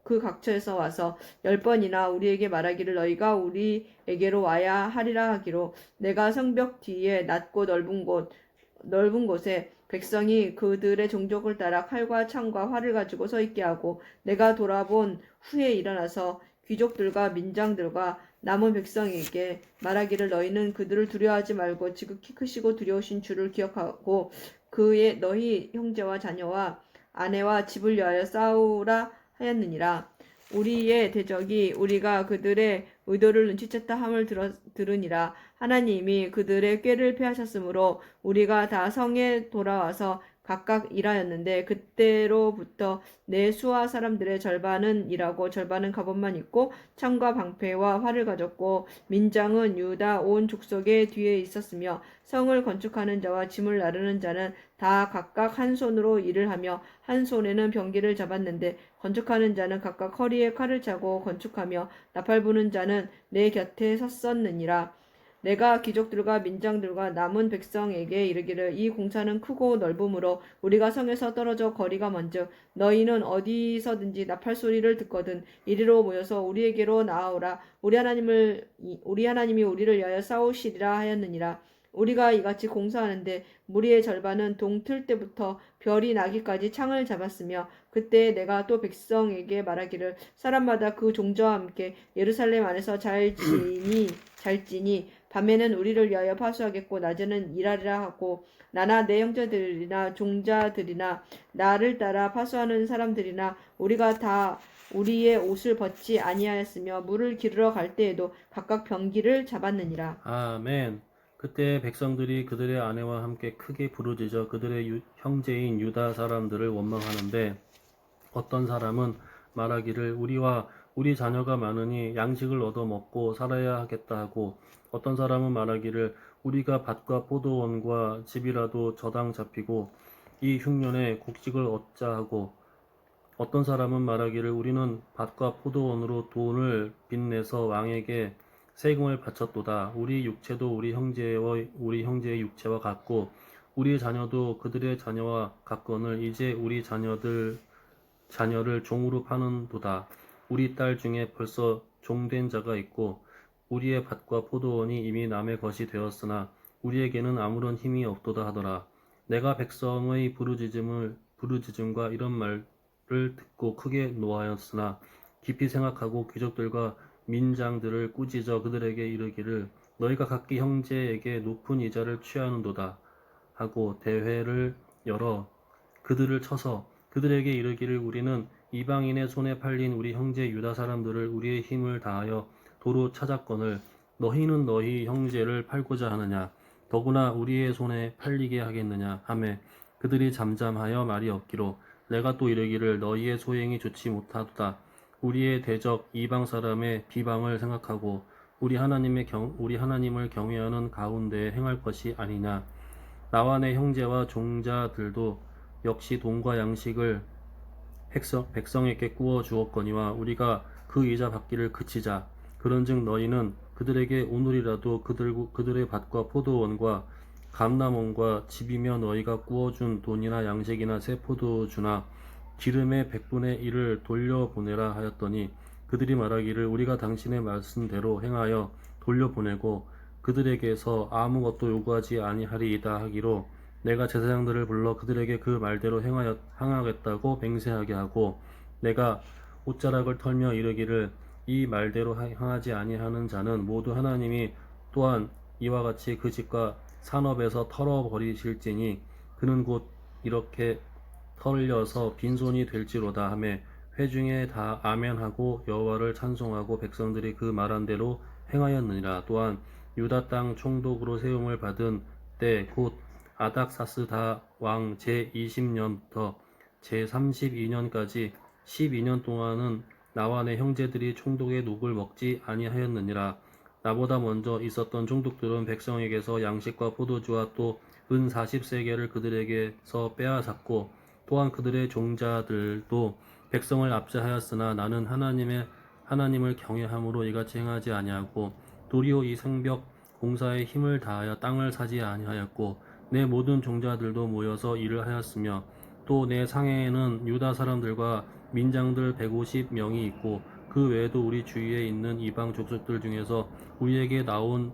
그 각처에서 와서 10번이나 우리에게 말하기를 너희가 우리에게로 와야 하리라 하기로 내가 성벽 뒤에 낮고 넓은 곳에 백성이 그들의 종족을 따라 칼과 창과 활을 가지고 서 있게 하고 내가 돌아본 후에 일어나서 귀족들과 민장들과 남은 백성에게 말하기를 너희는 그들을 두려워하지 말고 지극히 크시고 두려우신 주를 기억하고 그의 너희 형제와 자녀와 아내와 집을 위하여 싸우라 하였느니라. 우리의 대적이 우리가 그들의 의도를 눈치챘다 함을 들으니라. 하나님이 그들의 꾀를 패하셨으므로 우리가 다 성에 돌아와서 각각 일하였는데 그때로부터 내 수하 사람들의 절반은 일하고 절반은 갑옷만 입고 창과 방패와 활을 가졌고 민장은 유다 온 족속의 뒤에 있었으며 성을 건축하는 자와 짐을 나르는 자는 다 각각 한 손으로 일을 하며 한 손에는 병기를 잡았는데 건축하는 자는 각각 허리에 칼을 차고 건축하며 나팔 부는 자는 내 곁에 섰었느니라. 내가 귀족들과 민장들과 남은 백성에게 이르기를 이 공사는 크고 넓음으로 우리가 성에서 떨어져 거리가 먼즉 너희는 어디서든지 나팔 소리를 듣거든 이리로 모여서 우리에게로 나아오라. 우리 하나님이 우리를 위하여 싸우시리라 하였느니라. 우리가 이같이 공사하는데 무리의 절반은 동틀 때부터 별이 나기까지 창을 잡았으며 그때 내가 또 백성에게 말하기를 사람마다 그 종자와 함께 예루살렘 안에서 잘 지니 밤에는 우리를 위하여 파수하겠고 낮에는 일하리라 하고 나나 내 형제들이나 종자들이나 나를 따라 파수하는 사람들이나 우리가 다 우리의 옷을 벗지 아니하였으며 물을 기르러 갈 때에도 각각 병기를 잡았느니라. 아멘. 그때 백성들이 그들의 아내와 함께 크게 부르짖어 그들의 형제인 유다 사람들을 원망하는데 어떤 사람은 말하기를 우리와 우리 자녀가 많으니 양식을 얻어 먹고 살아야 하겠다 하고 어떤 사람은 말하기를 우리가 밭과 포도원과 집이라도 저당 잡히고 이 흉년에 곡식을 얻자 하고 어떤 사람은 말하기를 우리는 밭과 포도원으로 돈을 빚내서 왕에게 세금을 바쳤도다. 우리 육체도 우리 형제의 육체와 같고 우리 자녀도 그들의 자녀와 같거늘 이제 우리 자녀를 종으로 파는도다. 우리 딸 중에 벌써 종된 자가 있고 우리의 밭과 포도원이 이미 남의 것이 되었으나 우리에게는 아무런 힘이 없도다 하더라. 내가 백성의 부르짖음과 이런 말을 듣고 크게 노하였으나 깊이 생각하고 귀족들과 민장들을 꾸짖어 그들에게 이르기를 너희가 각기 형제에게 높은 이자를 취하는도다 하고 대회를 열어 그들을 쳐서 그들에게 이르기를 우리는 이방인의 손에 팔린 우리 형제 유다 사람들을 우리의 힘을 다하여 도로 찾았거늘 너희는 너희 형제를 팔고자 하느냐 더구나 우리의 손에 팔리게 하겠느냐 하매 그들이 잠잠하여 말이 없기로 내가 또 이르기를 너희의 소행이 좋지 못하도다 우리의 대적 이방 사람의 비방을 생각하고 우리 하나님을 경외하는 가운데 행할 것이 아니냐. 나와 내 형제와 종자들도 역시 돈과 양식을 백성에게 구워 주었거니와 우리가 그 이자 받기를 그치자. 그런즉 너희는 그들에게 오늘이라도 그들의 밭과 포도원과 감람원과 집이며 너희가 구워준 돈이나 양식이나 새 포도주나 기름의 100분의 1을 돌려보내라 하였더니 그들이 말하기를 우리가 당신의 말씀대로 행하여 돌려보내고 그들에게서 아무것도 요구하지 아니하리이다 하기로 내가 제사장들을 불러 그들에게 그 말대로 행하겠다고 맹세하게 하고 내가 옷자락을 털며 이르기를 이 말대로 행하지 아니하는 자는 모두 하나님이 또한 이와 같이 그 집과 산업에서 털어버리실지니 그는 곧 이렇게 털려서 빈손이 될지로다 하며 회중에 다 아멘하고 여호와를 찬송하고 백성들이 그 말한 대로 행하였느니라. 또한 유다 땅 총독으로 세움을 받은 때 곧 아닥사스다 왕 제20년부터 제32년까지 12년 동안은 나와 내 형제들이 총독의 녹을 먹지 아니하였느니라. 나보다 먼저 있었던 총독들은 백성에게서 양식과 포도주와 또 은 40세겔을 그들에게서 빼앗았고 또한 그들의 종자들도 백성을 압제하였으나 나는 하나님을 경외함으로 이같이 행하지 아니하고 도리어 이 성벽 공사에 힘을 다하여 땅을 사지 아니하였고 내 모든 종자들도 모여서 일을 하였으며 또 내 상해에는 유다 사람들과 민장들 150명이 있고 그 외에도 우리 주위에 있는 이방 족속들 중에서 우리에게 나아온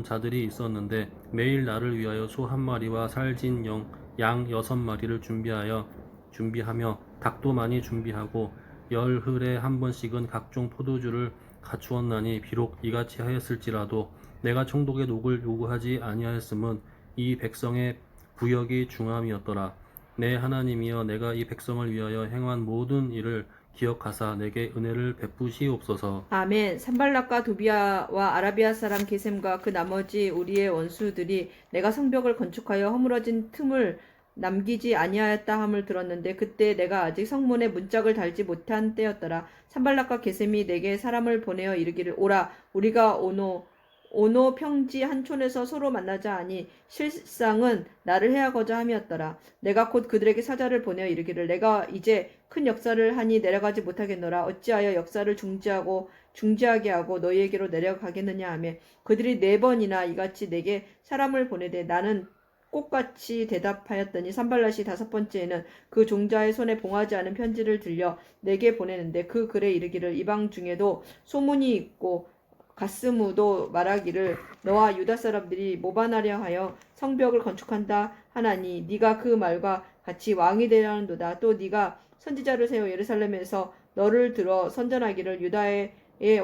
자들이 있었는데 매일 나를 위하여 소 한 마리와 살진 양 6마리를 준비하며 닭도 많이 준비하고 열흘에 한 번씩은 각종 포도주를 갖추었나니 비록 이같이 하였을지라도 내가 총독의 녹을 요구하지 아니하였음은 이 백성의 부역이 중함이었더라. 내 하나님이여 내가 이 백성을 위하여 행한 모든 일을 기억하사 내게 은혜를 베푸시옵소서. 아멘. 산발락과 도비아와 아라비아 사람 게셈과 그 나머지 우리의 원수들이 내가 성벽을 건축하여 허물어진 틈을 남기지 아니하였다 함을 들었는데 그때 내가 아직 성문에 문짝을 달지 못한 때였더라. 산발락과 게셈이 내게 사람을 보내어 이르기를 오라 우리가 오노 평지 한촌에서 서로 만나자 하니 실상은 나를 해하고자 함이었더라. 내가 곧 그들에게 사자를 보내어 이르기를 내가 이제 큰 역사를 하니 내려가지 못하겠노라. 어찌하여 역사를 중지하게 하고 너희에게로 내려가겠느냐 하며 그들이 4번이나 이같이 내게 사람을 보내되 나는 꽃같이 대답하였더니 산발랏이 5번째에는 그 종자의 손에 봉하지 않은 편지를 들려 내게 보내는데 그 글에 이르기를 이방 중에도 소문이 있고 가스무도 말하기를 너와 유다 사람들이 모반하려 하여 성벽을 건축한다 하나니 네가 그 말과 같이 왕이 되려는도다. 또 네가 선지자를 세워 예루살렘에서 너를 들어 선전하기를 유다에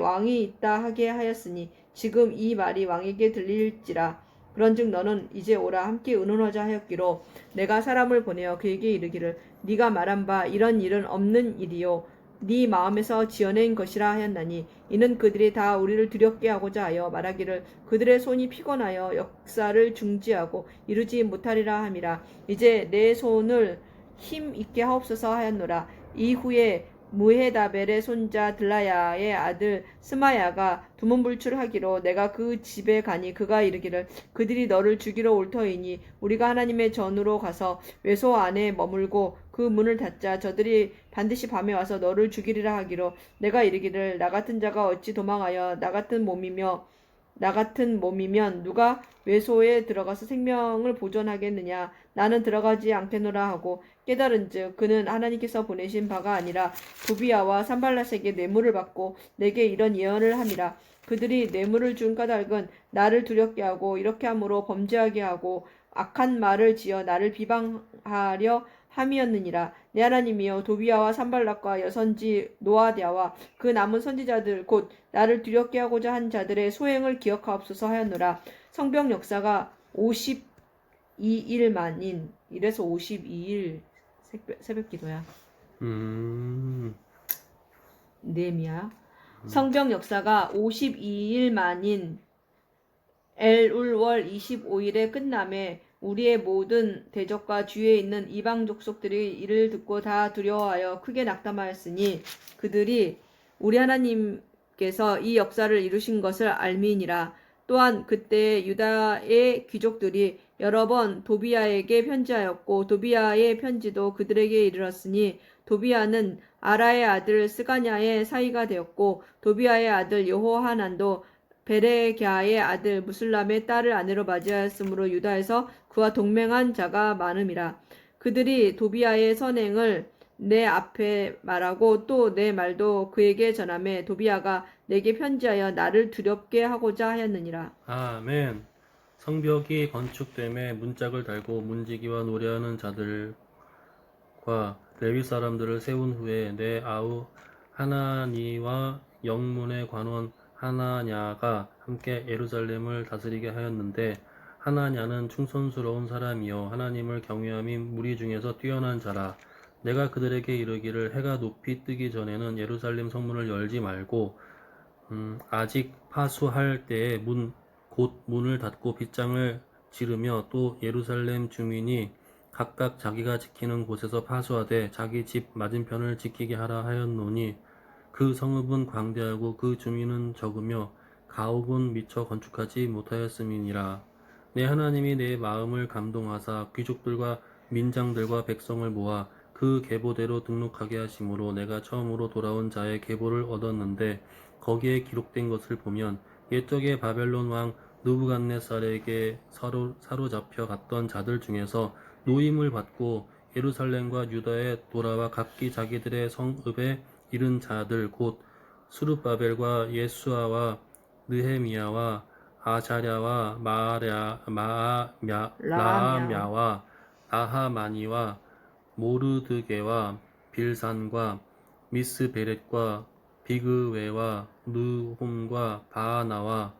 왕이 있다 하게 하였으니 지금 이 말이 왕에게 들릴지라. 그런즉 너는 이제 오라 함께 의논하자 하였기로 내가 사람을 보내어 그에게 이르기를 네가 말한 바 이런 일은 없는 일이요 네 마음에서 지어낸 것이라 하였나니 이는 그들이 다 우리를 두렵게 하고자 하여 말하기를 그들의 손이 피곤하여 역사를 중지하고 이루지 못하리라 함이라. 이제 내 손을 힘 있게 하옵소서 하였노라. 이후에 무헤다벨의 손자 들라야의 아들 스마야가 두문불출하기로 내가 그 집에 가니 그가 이르기를 그들이 너를 죽이러 올 터이니 우리가 하나님의 전으로 가서 외소 안에 머물고 그 문을 닫자. 저들이 반드시 밤에 와서 너를 죽이리라 하기로 내가 이르기를 나 같은 자가 어찌 도망하여 나 같은 몸이면 누가 외소에 들어가서 생명을 보존하겠느냐. 나는 들어가지 않겠노라 하고 깨달은즉 그는 하나님께서 보내신 바가 아니라 도비아와 산발랏에게 뇌물을 받고 내게 이런 예언을 함이라. 그들이 뇌물을 준 까닭은 나를 두렵게 하고 이렇게 함으로 범죄하게 하고 악한 말을 지어 나를 비방하려 함이었느니라. 내 하나님이여 도비아와 산발락과 여선지 노아디아와 그 남은 선지자들 곧 나를 두렵게 하고자 한 자들의 소행을 기억하옵소서 하였노라. 성벽 역사가 52일 만인 이래서 52일 새벽 기도야. 네미야. 성벽 역사가 52일 만인 엘울월 25일에 끝남에 우리의 모든 대적과 주위에 있는 이방 족속들이 이를 듣고 다 두려워하여 크게 낙담하였으니 그들이 우리 하나님께서 이 역사를 이루신 것을 알미니라. 또한 그때 유다의 귀족들이 여러 번 도비아에게 편지하였고 도비아의 편지도 그들에게 이르렀으니 도비아는 아라의 아들 스가냐의 사이가 되었고 도비아의 아들 여호하난도 베레갸의 아들 무슬람의 딸을 아내로 맞이하였으므로 유다에서 그와 동맹한 자가 많음이라. 그들이 도비아의 선행을 내 앞에 말하고 또 내 말도 그에게 전하매 도비아가 내게 편지하여 나를 두렵게 하고자 하였느니라. 아멘. 성벽이 건축됨에 문짝을 달고 문지기와 노래하는 자들과 레위 사람들을 세운 후에 내 아우 하나니와 영문의 관원 하나냐가 함께 예루살렘을 다스리게 하였는데 하나냐는 충성스러운 사람이요 하나님을 경외함이 무리 중에서 뛰어난 자라. 내가 그들에게 이르기를 해가 높이 뜨기 전에는 예루살렘 성문을 열지 말고 아직 파수할 때에 곧 문을 닫고 빗장을 지르며 또 예루살렘 주민이 각각 자기가 지키는 곳에서 파수하되 자기 집 맞은편을 지키게 하라 하였노니 그 성읍은 광대하고 그 주민은 적으며 가옥은 미처 건축하지 못하였음이니라. 내 하나님이 내 마음을 감동하사 귀족들과 민장들과 백성을 모아 그 계보대로 등록하게 하심으로 내가 처음으로 돌아온 자의 계보를 얻었는데 거기에 기록된 것을 보면 옛적에 바벨론 왕 느부갓네살에게 사로잡혀 갔던 자들 중에서 노임을 받고 예루살렘과 유다에 돌아와 각기 자기들의 성읍에 이른 자들 곧 스룹바벨과 예수아와 느헤미야와 아자랴와 라암야와 나하마니와 모르드게와 빌산과 미스베렛과 비그웨와 느홈과 바하나와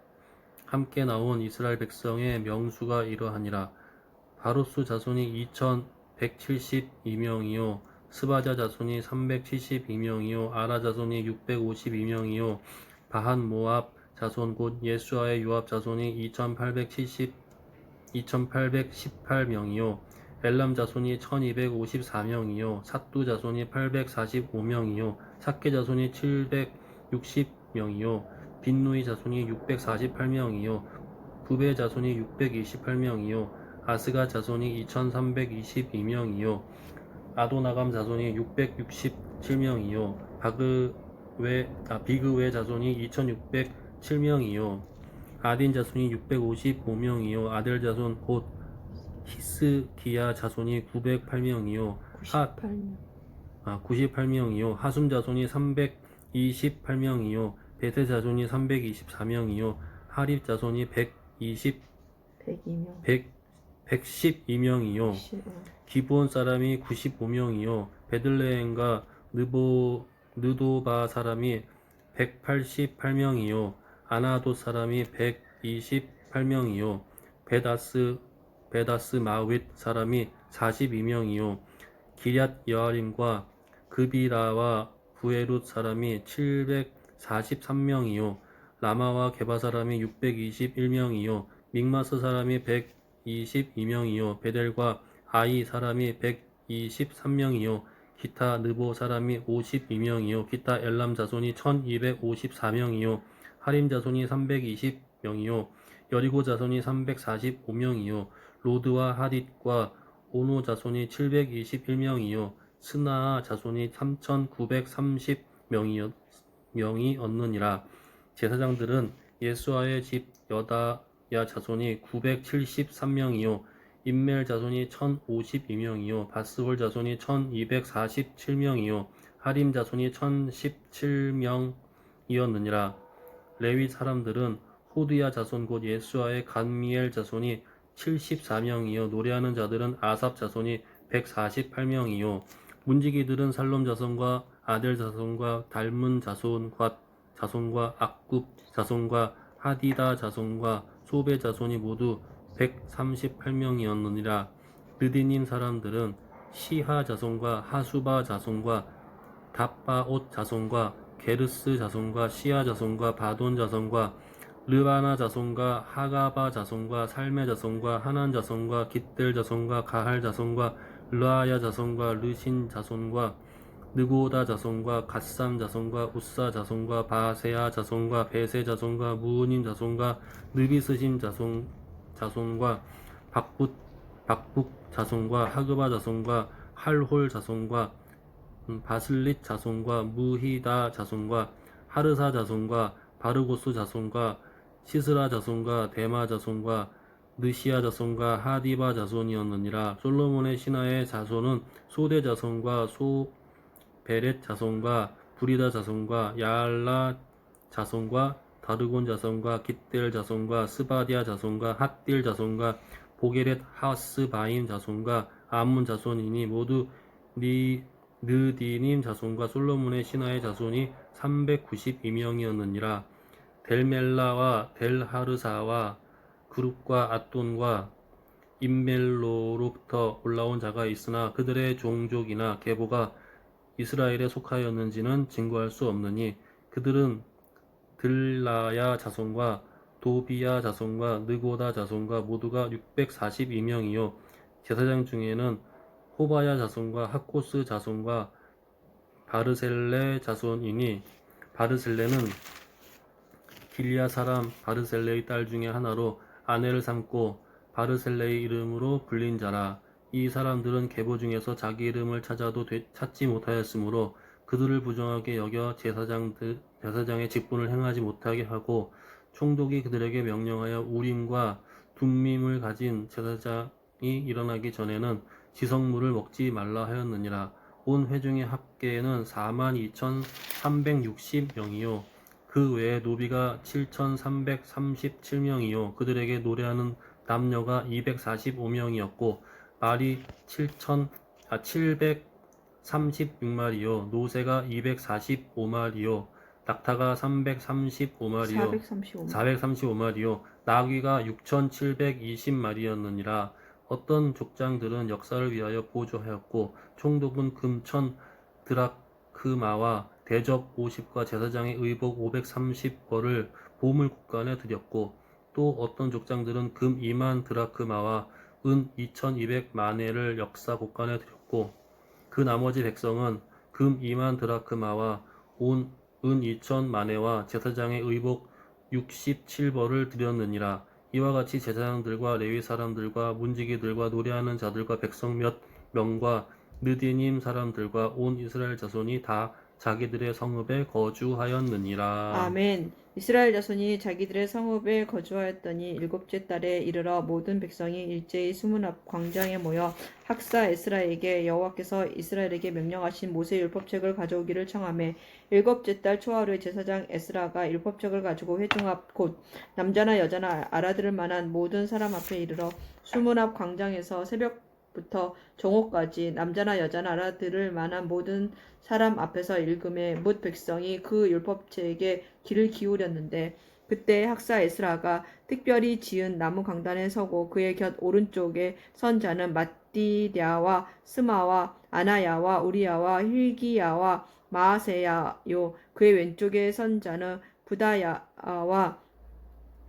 함께 나온 이스라엘 백성의 명수가 이러하니라. 바로스 자손이 2172명이요 스바자 자손이 372명이요 아라 자손이 652명이요 바한 모압 자손 곧 예수아의 요압 자손이 2818명이요 엘람 자손이 1254명이요 삿두 자손이 845명이요 삭게 자손이 760명이요 빈누이 자손이 648명이요 부베 자손이 628명이요 아스가 자손이 2322명이요 아도나감 자손이 667명이요 비그웨 자손이 2607명이요 아딘 자손이 655명이요 아델 자손 곧 히스기야 자손이 908명이요 98명이요 하숨 자손이 328명이요 베세 자손이 324명이요 하립 자손이 112명 112명이요 기브온 사람이 95명이요 베들레헴과 느도바 사람이 188명이요 아나도 사람이 128명이요 베다스 마윗 사람이 42명이요 기럇 여아림과 그비라와 부에룻 사람이 743명이요 라마와 게바 사람이 621명이요 믹마스 사람이 122명이요 베델과 아이 사람이 123명이요 기타 느보 사람이 52명이요 기타 엘람 자손이 1254명이요 하림 자손이 320명이요 여리고 자손이 345명이요 로드와 하딧과 오노 자손이 721명이요 스나아 자손이 3930명이었느니라. 제사장들은 예수아의 집 여다야 자손이 973명이요 임멜 자손이 1052명이요 바스홀 자손이 1247명이요 하림 자손이 1017명이었느니라. 레위 사람들은 호드야 자손 곧 예수아의 간미엘 자손이 74명이요 노래하는 자들은 아삽 자손이 148명이요 문지기들은 살롬 자손과 아델 자손과 달문 자손과 악굽 자손과 하디다 자손과 소베 자손이 모두 138명이었느니라. 느디님 사람들은 시하 자손과 하수바 자손과 답바옷 자손과 게르스 자손과 시아 자손과 바돈 자손과 르바나 자손과 하가바 자손과 살메 자손과 하난 자손과 깃델 자손과 가할 자손과 르아야 자손과 르신 자손과 느고다 자손과 갓삼 자손과 우사 자손과 바세야 자손과 베세 자손과 무우님 자손과 느비스심 자손과 박북 자손과 하그바 자손과 할홀 자손과 바슬릿 자손과 무히다 자손과 하르사 자손과 바르고스 자손과 시스라 자손과 데마 자손과 느시아 자손과 하디바 자손이었느니라. 솔로몬의 신하의 자손은 소대 자손과 소베렛 자손과 부리다 자손과 야알라 자손과 다르곤 자손과 깃델 자손과 스바디아 자손과 핫딜 자손과 보게렛 하스바임 자손과 아문 자손이니 모두 느디님 자손과 솔로몬의 신하의 자손이 392명이었느니라. 델멜라와 델하르사와 그룹과 앗돈과 임멜로로부터 올라온 자가 있으나 그들의 종족이나 계보가 이스라엘에 속하였는지는 증거할 수 없느니 그들은 들라야 자손과 도비야 자손과 느고다 자손과 모두가 642명이요 제사장 중에는 호바야 자손과 하코스 자손과 바르셀레 자손이니 바르셀레는 길리아 사람 바르셀레의 딸 중에 하나로 아내를 삼고 바르셀레의 이름으로 불린 자라. 이 사람들은 계보 중에서 자기 이름을 찾아도 찾지 못하였으므로 그들을 부정하게 여겨 제사장의 직분을 행하지 못하게 하고 총독이 그들에게 명령하여 우림과 둠밈을 가진 제사장이 일어나기 전에는 지성물을 먹지 말라 하였느니라. 온 회중의 합계는 42,360명이요 그 외에 노비가 7,337명이요 그들에게 노래하는 남녀가 245명이었고 말이 736마리요 노새가 245마리요 낙타가 335마리요 435마리요 나귀가 6,720마리였느니라. 어떤 족장들은 역사를 위하여 보조하였고 총독은 금 1,000드라크마와 대접 50과 제사장의 의복 530벌을 보물 국간에 드렸고 또 어떤 족장들은 금 2만 드라크마와 은 2200마네를 역사 국간에 드렸고 그 나머지 백성은 금 2만 드라크마와 은 2000마네와 제사장의 의복 67벌을 드렸느니라. 이와 같이 제사장들과 레위 사람들과 문지기들과 노래하는 자들과 백성 몇 명과 느디님 사람들과 온 이스라엘 자손이 다 자기들의 성읍에 거주하였느니라. 아멘. 이스라엘 자손이 자기들의 성읍에 거주하였더니 일곱째 달에 이르러 모든 백성이 일제히 수문 앞 광장에 모여 학사 에스라에게 여호와께서 이스라엘에게 명령하신 모세 율법책을 가져오기를 청하매 일곱째 달 초하루에 제사장 에스라가 율법책을 가지고 회중 앞 곧 남자나 여자나 알아들을 만한 모든 사람 앞에 이르러 수문 앞 광장에서 새벽부터 정오까지 남자나 여자나 알아들을 만한 모든 사람 앞에서 읽음에 뭇 백성이 그 율법책에 귀를 기울였는데 그때 학사 에스라가 특별히 지은 나무 강단에 서고 그의 곁 오른쪽에 선 자는 마띠랴와 스마와 아나야와 우리야와 힐기야와 마아세야요 그의 왼쪽에 선 자는 부다야와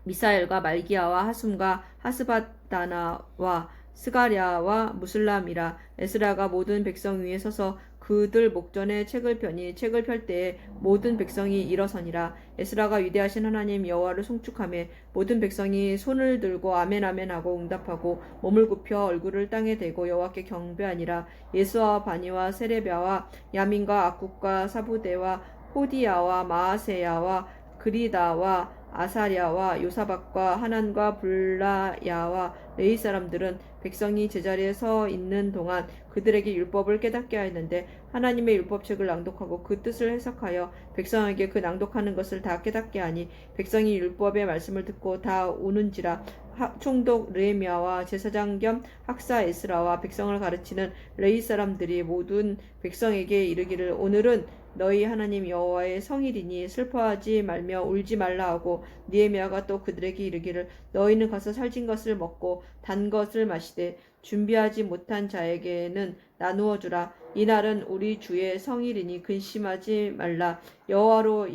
미사엘과 말기야와 하숨과 하스바다나와 스가랴와 무슬람이라. 에스라가 모든 백성 위에 서서 그들 목전에 책을 펴니 책을 펼 때에 모든 백성이 일어서니라. 에스라가 위대하신 하나님 여호와를 송축하며 모든 백성이 손을 들고 아멘 아멘 하고 응답하고 몸을 굽혀 얼굴을 땅에 대고 여호와께 경배하니라. 예수와 바니와 세레비아와 야민과 악국과 사부대와 호디야와 마아세야와 그리다와 아사랴와 요사박과 하난과 블라야와 레위 사람들은 백성이 제자리에 서 있는 동안 그들에게 율법을 깨닫게 하였는데 하나님의 율법책을 낭독하고 그 뜻을 해석하여 백성에게 그 낭독하는 것을 다 깨닫게 하니 백성이 율법의 말씀을 듣고 다 우는지라. 총독 르헤미야와 제사장 겸 학사 에스라와 백성을 가르치는 레위 사람들이 모든 백성에게 이르기를 오늘은 너희 하나님 여호와의 성일이니 슬퍼하지 말며 울지 말라 하고 느헤미야가 또 그들에게 이르기를 너희는 가서 살진 것을 먹고 단 것을 마시되 준비하지 못한 자에게는 나누어 주라. 이날은 우리 주의 성일이니 근심하지 말라. 여호와로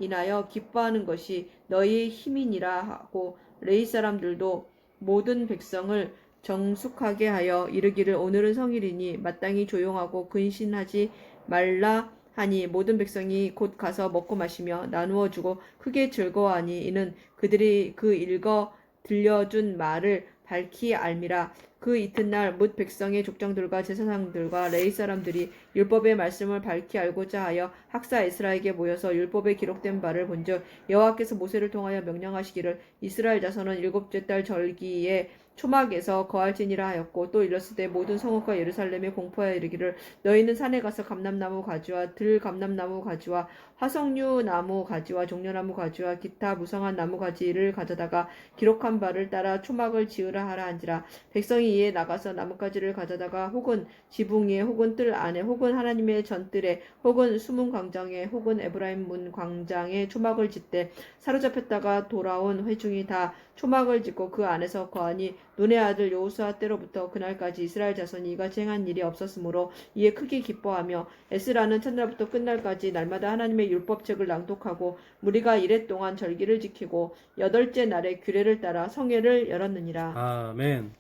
인하여 기뻐하는 것이 너희의 힘이니라 하고 레위 사람들도 모든 백성을 정숙하게 하여 이르기를 오늘은 성일이니 마땅히 조용하고 근신하지 말라 하니 모든 백성이 곧 가서 먹고 마시며 나누어 주고 크게 즐거워하니 이는 그들이 그 읽어 들려준 말을 밝히 알미라. 그 이튿날 뭇 백성의 족장들과 제사장들과 레위 사람들이 율법의 말씀을 밝히 알고자 하여 학사 에스라에게 모여서 율법에 기록된 바를 본즉 여호와께서 모세를 통하여 명령하시기를 이스라엘 자손은 일곱째 달 절기에 초막에서 거할지니라 하였고 또 이르시되 모든 성읍과 예루살렘에 공포하여 이르기를 너희는 산에 가서 감람나무 가지와 들 감람나무 가지와 화석류 나무 가지와 종려나무 가지와 기타 무성한 나무 가지를 가져다가 기록한 바를 따라 초막을 지으라 하라 한지라. 백성이 이에 나가서 나뭇가지를 가져다가 혹은 지붕 위에 혹은 뜰 안에 혹은 하나님의 전뜰에 혹은 수문 광장에 혹은 에브라임 문 광장에 초막을 짓되 사로잡혔다가 돌아온 회중이 다 초막을 짓고 그 안에서 거하니 눈의 아들 여호수아 때로부터 그날까지 이스라엘 자손이 이같이 행한 일이 없었으므로 이에 크게 기뻐하며 에스라는 첫날부터 끝날까지 날마다 하나님의 율법책을 낭독하고 무리가 이레 동안 절기를 지키고 여덟째 날에 규례를 따라 성회를 열었느니라. 아멘.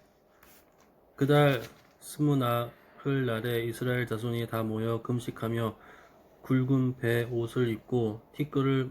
그달 스무나흘 날에 이스라엘 자손이 다 모여 금식하며 굵은 배 옷을 입고 티끌을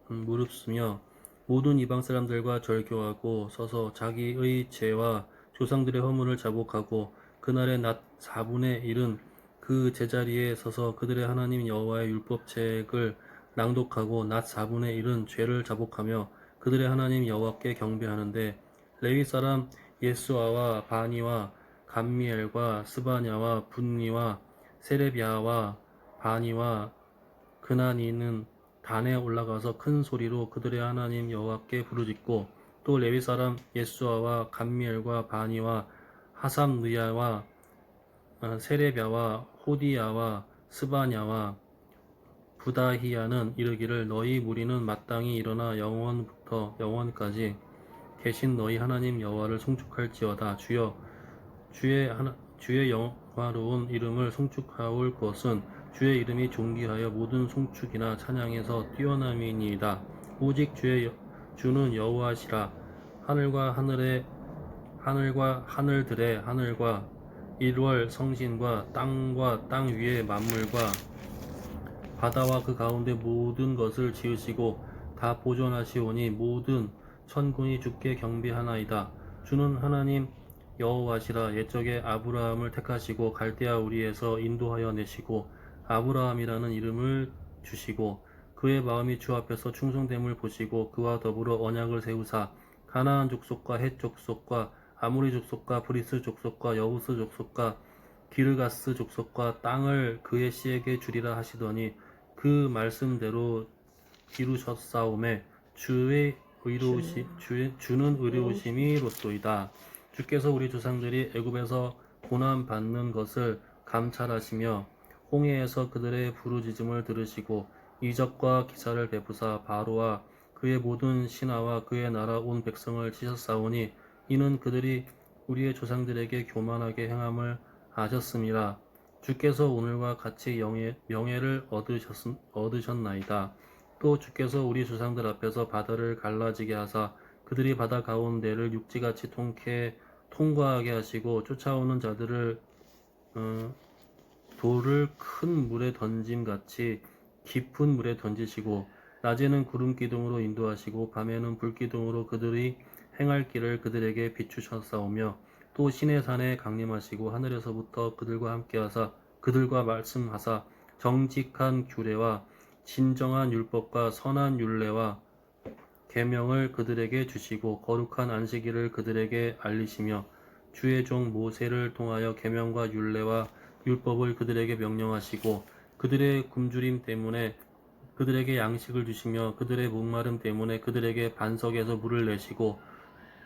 무릅쓰며 모든 이방 사람들과 절교하고 서서 자기의 죄와 조상들의 허물을 자복하고 그날의 낮 4분의 1은 그 제자리에 서서 그들의 하나님 여호와의 율법책을 낭독하고 낮 4분의 1은 죄를 자복하며 그들의 하나님 여호와께 경배하는데 레위 사람 예수아와 바니와 감미엘과 스바냐와 분니와 세레비아와 바니와 그나니는 단에 올라가서 큰 소리로 그들의 하나님 여호와께 부르짖고 또 레위 사람 예수아와 감미엘과 바니와 하삼느야와 세레비아와 호디야와 스바냐와 부다히야는 이르기를 너희 무리는 마땅히 일어나 영원부터 영원까지 계신 너희 하나님 여호와를 송축할지어다. 주의 영화로운 이름을 송축하올 것은 주의 이름이 존귀하여 모든 송축이나 찬양에서 뛰어남이니이다. 오직 주는 여호와시라. 하늘과 하늘들의 하늘과 일월 성신과 땅과 땅 위의 만물과 바다와 그 가운데 모든 것을 지으시고 다 보존하시오니 모든 천군이 주께 경배하나이다. 주는 하나님 여호와시라. 옛적에 아브라함을 택하시고 갈대아 우리에서 인도하여 내시고 아브라함이라는 이름을 주시고 그의 마음이 주 앞에서 충성됨을 보시고 그와 더불어 언약을 세우사 가나안 족속과 헷 족속과 아모리 족속과 브리스 족속과 여부스 족속과 기르가스 족속과 땅을 그의 씨에게 주리라 하시더니 그 말씀대로 이루셨사오매 주는 의로우심이 로소이다. 주께서 우리 조상들이 애굽에서 고난 받는 것을 감찰하시며 홍해에서 그들의 부르짖음을 들으시고 이적과 기사를 베푸사 바로와 그의 모든 신하와 그의 나라 온 백성을 치셨사오니 이는 그들이 우리의 조상들에게 교만하게 행함을 아셨음이라. 주께서 오늘과 같이 명예를 얻으셨나이다. 또 주께서 우리 조상들 앞에서 바다를 갈라지게 하사 그들이 바다 가운데를 육지같이 통과하게 하시고 쫓아오는 자들을 돌을 큰 물에 던짐같이 깊은 물에 던지시고 낮에는 구름 기둥으로 인도하시고 밤에는 불 기둥으로 그들이 행할 길을 그들에게 비추셨사오며 또 시내 산에 강림하시고 하늘에서부터 그들과 함께하사 그들과 말씀하사 정직한 규례와 진정한 율법과 선한 율례와 계명을 그들에게 주시고 거룩한 안식일을 그들에게 알리시며 주의 종 모세를 통하여 계명과 율례와 율법을 그들에게 명령하시고 그들의 굶주림 때문에 그들에게 양식을 주시며 그들의 목마름 때문에 그들에게 반석에서 물을 내시고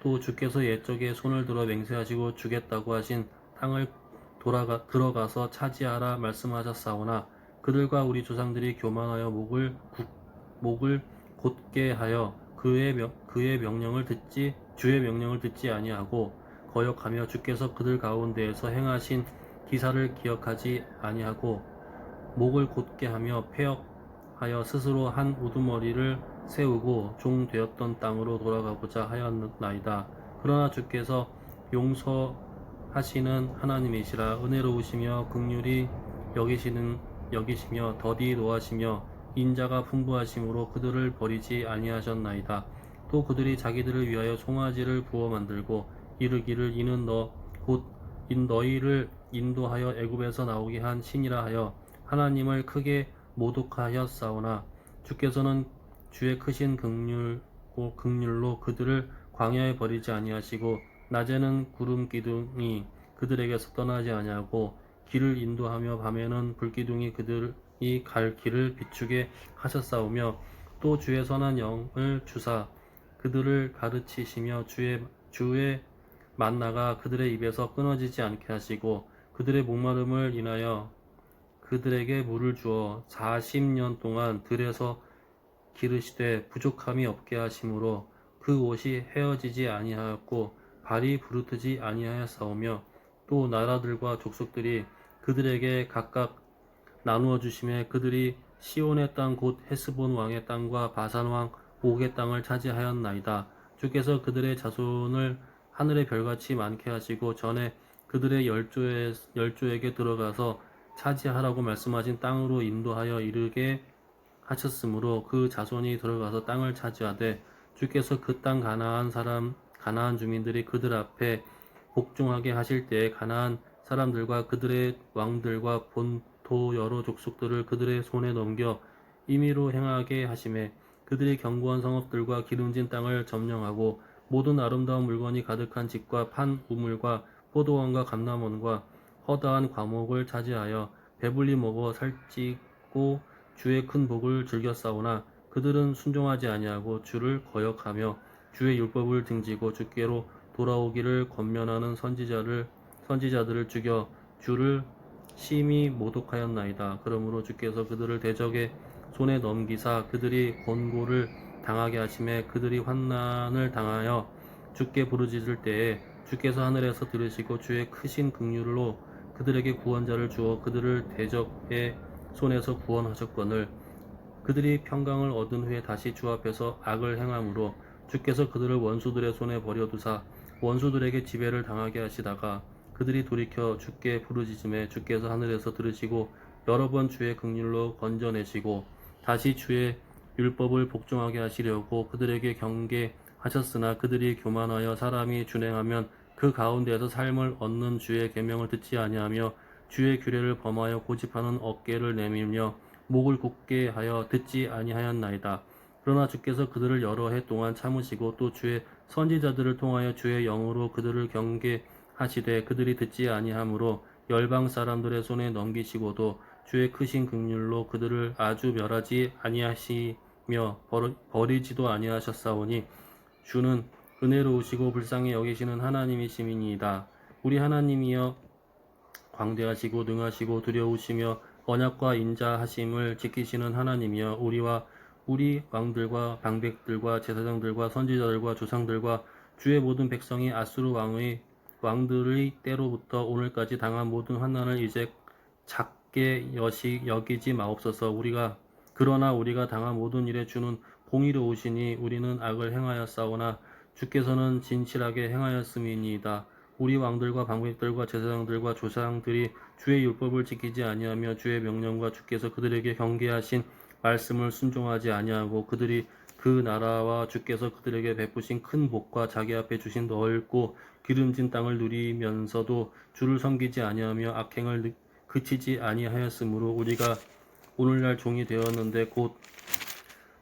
또 주께서 옛적에 손을 들어 맹세하시고 주겠다고 하신 땅을 들어가서 차지하라 말씀하셨사오나 그들과 우리 조상들이 교만하여 목을 곧게 하여 주의 명령을 듣지 아니하고 거역하며 주께서 그들 가운데에서 행하신 기사를 기억하지 아니하고 목을 곧게 하며 하여 스스로 한 우두머리를 세우고 종 되었던 땅으로 돌아가고자 하였나이다. 그러나 주께서 용서하시는 하나님이시라. 은혜로우시며 긍휼히 여기시며 더디 노하시며 인자가 풍부하심으로 그들을 버리지 아니하셨나이다. 또 그들이 자기들을 위하여 송아지를 부어 만들고 이르기를 이는 곧 너희를 인도하여 애굽에서 나오게 한 신이라 하여 하나님을 크게 모독하였사오나 주께서는 주의 크신 긍휼로 그들을 광야에 버리지 아니하시고 낮에는 구름 기둥이 그들에게서 떠나지 아니하고 길을 인도하며 밤에는 불기둥이 그들이 갈 길을 비추게 하셨사오며 또 주의 선한 영을 주사 그들을 가르치시며 주의 만나가 그들의 입에서 끊어지지 않게 하시고 그들의 목마름을 인하여 그들에게 물을 주어 40년 동안 들에서 기르시되 부족함이 없게 하심으로 그 옷이 헤어지지 아니하였고 발이 부르트지 아니하였사오며 또 나라들과 족속들이 그들에게 각각 나누어 주심에 그들이 시온의 땅 곧 헤스본 왕의 땅과 바산 왕 옥의 땅을 차지하였나이다. 주께서 그들의 자손을 하늘의 별같이 많게 하시고 전에 그들의 열조에게 들어가서 차지하라고 말씀하신 땅으로 인도하여 이르게 하셨으므로 그 자손이 들어가서 땅을 차지하되 주께서 그 땅 가나안 주민들이 그들 앞에 복종하게 하실 때에 가나안 사람들과 그들의 왕들과 본토 여러 족속들을 그들의 손에 넘겨 임의로 행하게 하심에 그들이 견고한 성읍들과 기름진 땅을 점령하고 모든 아름다운 물건이 가득한 집과 판 우물과 포도원과 감람원과 허다한 과목을 차지하여 배불리 먹어 살찌고 주의 큰 복을 즐겼사오나 그들은 순종하지 아니하고 주를 거역하며 주의 율법을 등지고 주께로 돌아오기를 권면하는 선지자들을 죽여 주를 심히 모독하였나이다. 그러므로 주께서 그들을 대적의 손에 넘기사 그들이 권고를 당하게 하심에 그들이 환난을 당하여 주께 부르짖을 때에 주께서 하늘에서 들으시고 주의 크신 긍휼로 그들에게 구원자를 주어 그들을 대적의 손에서 구원하셨거늘 그들이 평강을 얻은 후에 다시 주 앞에서 악을 행함으로 주께서 그들을 원수들의 손에 버려두사 원수들에게 지배를 당하게 하시다가 그들이 돌이켜 주께 부르짖음에 주께서 하늘에서 들으시고 여러 번 주의 긍휼로 건져내시고 다시 주의 율법을 복종하게 하시려고 그들에게 경계하셨으나 그들이 교만하여 사람이 준행하면 그 가운데에서 삶을 얻는 주의 계명을 듣지 아니하며 주의 규례를 범하여 고집하는 어깨를 내밀며 목을 굳게 하여 듣지 아니하였나이다. 그러나 주께서 그들을 여러 해 동안 참으시고 또 주의 선지자들을 통하여 주의 영으로 그들을 경계하시되 그들이 듣지 아니하므로 열방 사람들의 손에 넘기시고도 주의 크신 긍휼로 그들을 아주 멸하지 아니하시며 버리지도 아니하셨사오니 주는 은혜로우시고 불쌍히 여기시는 하나님이시니이다. 우리 하나님이여 광대하시고 능하시고 두려우시며 언약과 인자하심을 지키시는 하나님이여 우리와 우리 왕들과 방백들과 제사장들과 선지자들과 조상들과 주의 모든 백성이 아수르 왕들의 때로부터 오늘까지 당한 모든 환난을 이제 작게 여기지 마옵소서. 그러나 우리가 당한 모든 일에 주는 공의로우시니 우리는 악을 행하였사오나 주께서는 진실하게 행하였음이니이다. 우리 왕들과 방백들과 제사장들과 조상들이 주의 율법을 지키지 아니하며 주의 명령과 주께서 그들에게 경계하신 말씀을 순종하지 아니하고 그들이 그 나라와 주께서 그들에게 베푸신 큰 복과 자기 앞에 주신 넓고 기름진 땅을 누리면서도 주를 섬기지 아니하며 악행을 그치지 아니하였으므로 우리가 오늘날 종이 되었는데 곧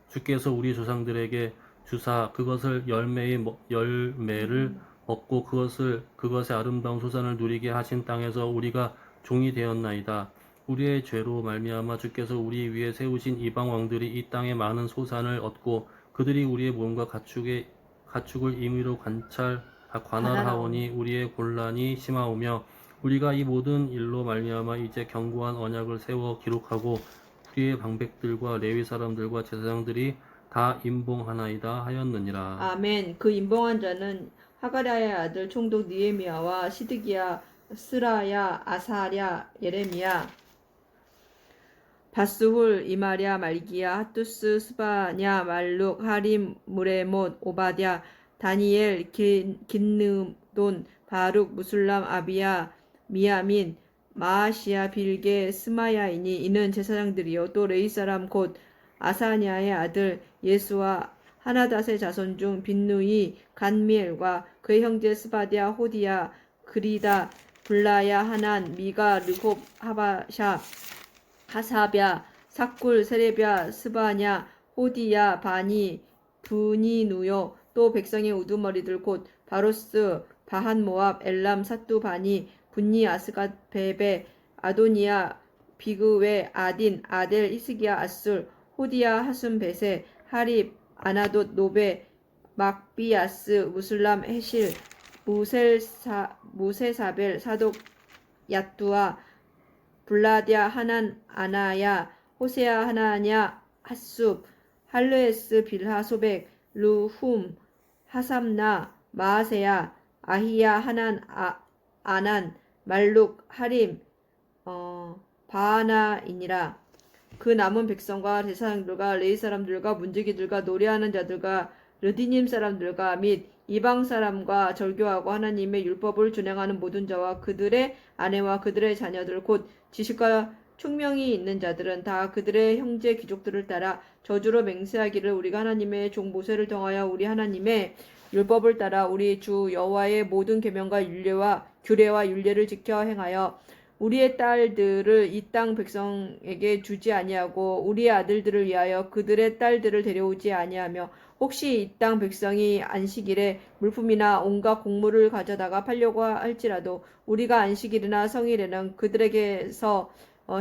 주께서 우리 조상들에게 주사 그것을 열매를 얻고 그것의 아름다운 소산을 누리게 하신 땅에서 우리가 종이 되었나이다. 우리의 죄로 말미암아 주께서 우리 위에 세우신 이방 왕들이 이 땅의 많은 소산을 얻고 그들이 우리의 몸과 가축을 임의로 관할하오니 우리의 곤란이 심하오며 우리가 이 모든 일로 말미암아 이제 견고한 언약을 세워 기록하고 우리의 방백들과 레위 사람들과 제사장들이 다 임봉하나이다 하였느니라. 아멘. 그 임봉한 자는 하가랴의 아들 총독 느헤미야와 시드기야, 스라야, 아사랴, 예레미야, 바스훌, 이마랴, 말기야, 핫투스, 스바냐, 말룩, 하림, 무레못, 오바댜, 다니엘, 긴느돈, 바룩, 무술람, 아비야, 미야민, 마아시야, 빌게, 스마야이니 이는 제사장들이요 또 레위 사람 곧 아사냐의 아들 예수와 하나닷의 자손 중 빈누이, 간미엘과 그의 형제 스바디아, 호디야, 그리다, 블라야, 하난, 미가, 르홉, 하바샤, 하사랴, 삭굴, 세레랴, 스바냐, 호디야, 바니, 브니누요 또 백성의 우두머리들 곧 바로스, 바한모압, 엘람, 사뚜, 바니, 분니, 아스갓, 베베, 아도니아, 비그웨, 아딘, 아델, 히스기야, 아술, 호디야, 하순, 베세, 하립, 아나돗, 노베, 막비야스, 무슬람, 헤실, 무세사벨, 사독, 야뚜아, 블라디아, 하난, 아나야, 호세아, 하나냐, 핫숲, 할르에스, 빌하, 소백, 루훔, 하삼나, 마아세야, 아히야, 하난, 아난, 말룩, 하림, 바하나이니라. 그 남은 백성과 제사장들과 레위 사람들과 문지기들과 노래하는 자들과 르디님 사람들과 및 이방 사람과 절교하고 하나님의 율법을 준행하는 모든 자와 그들의 아내와 그들의 자녀들 곧 지식과 총명이 있는 자들은 다 그들의 형제 귀족들을 따라 저주로 맹세하기를 우리가 하나님의 종 모세를 통하여 우리 하나님의 율법을 따라 우리 주 여호와의 모든 계명과 율례와 규례와 율례를 지켜 행하여 우리의 딸들을 이 땅 백성에게 주지 아니하고 우리의 아들들을 위하여 그들의 딸들을 데려오지 아니하며 혹시 이 땅 백성이 안식일에 물품이나 온갖 곡물을 가져다가 팔려고 할지라도 우리가 안식일이나 성일에는 그들에게서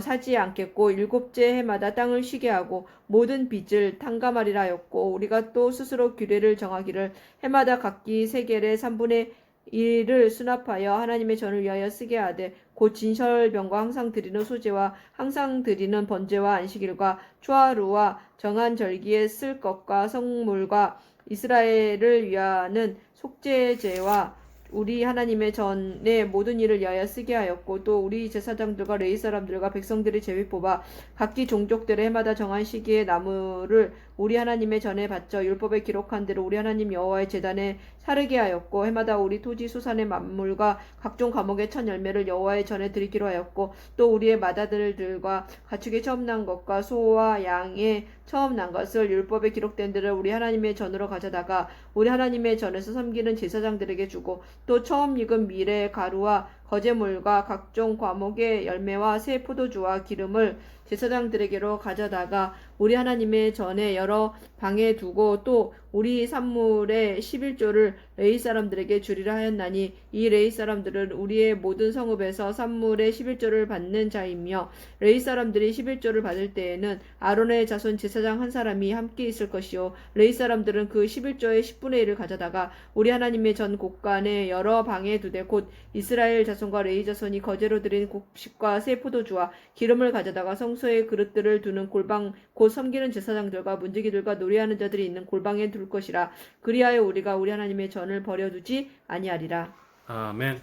사지 않겠고 일곱째 해마다 땅을 쉬게 하고 모든 빚을 탕감하리라 하였고 우리가 또 스스로 규례를 정하기를 해마다 각기 세겔의 3분의 1을 수납하여 하나님의 전을 위하여 쓰게 하되 곧 진설병과 항상 드리는 소제와 항상 드리는 번제와 안식일과 초하루와 정한 절기에 쓸 것과 성물과 이스라엘을 위하는 속죄제와 우리 하나님의 전의 모든 일을 위하여 쓰게 하였고 또 우리 제사장들과 레위 사람들과 백성들의 제비 뽑아 각기 종족들의 해마다 정한 시기에 나무를 우리 하나님의 전에 바쳐 율법에 기록한 대로 우리 하나님 여호와의 제단에 사르게 하였고 해마다 우리 토지 수산의 만물과 각종 과목의 첫 열매를 여호와의 전에 드리기로 하였고 또 우리의 맏아들들과 가축의 처음 난 것과 소와 양의 처음 난 것을 율법에 기록된 대로 우리 하나님의 전으로 가져다가 우리 하나님의 전에서 섬기는 제사장들에게 주고 또 처음 익은 밀의 가루와 거제물과 각종 과목의 열매와 새 포도주와 기름을 제사장들에게로 가져다가 우리 하나님의 전에 여러 방에 두고 또 우리 산물의 11조를 레위 사람들에게 주리라 하였나니 이 레위 사람들은 우리의 모든 성읍에서 산물의 11조를 받는 자이며 레위 사람들이 11조를 받을 때에는 아론의 자손 제사장 한 사람이 함께 있을 것이요 레위 사람들은 그 11조의 10분의 1을 가져다가 우리 하나님의 전 곳간에 여러 방에 두되 곧 이스라엘 자손과 레위 자손이 거제로 드린 곡식과 새 포도주와 기름을 가져다가 성소의 그릇들을 두는 골방 곧 섬기는 제사장들과 문지기들과 노래하는 자들이 있는 골방에 둘 것이라. 그리하여 우리가 우리 하나님의 전을 버려두지 아니하리라. 아멘.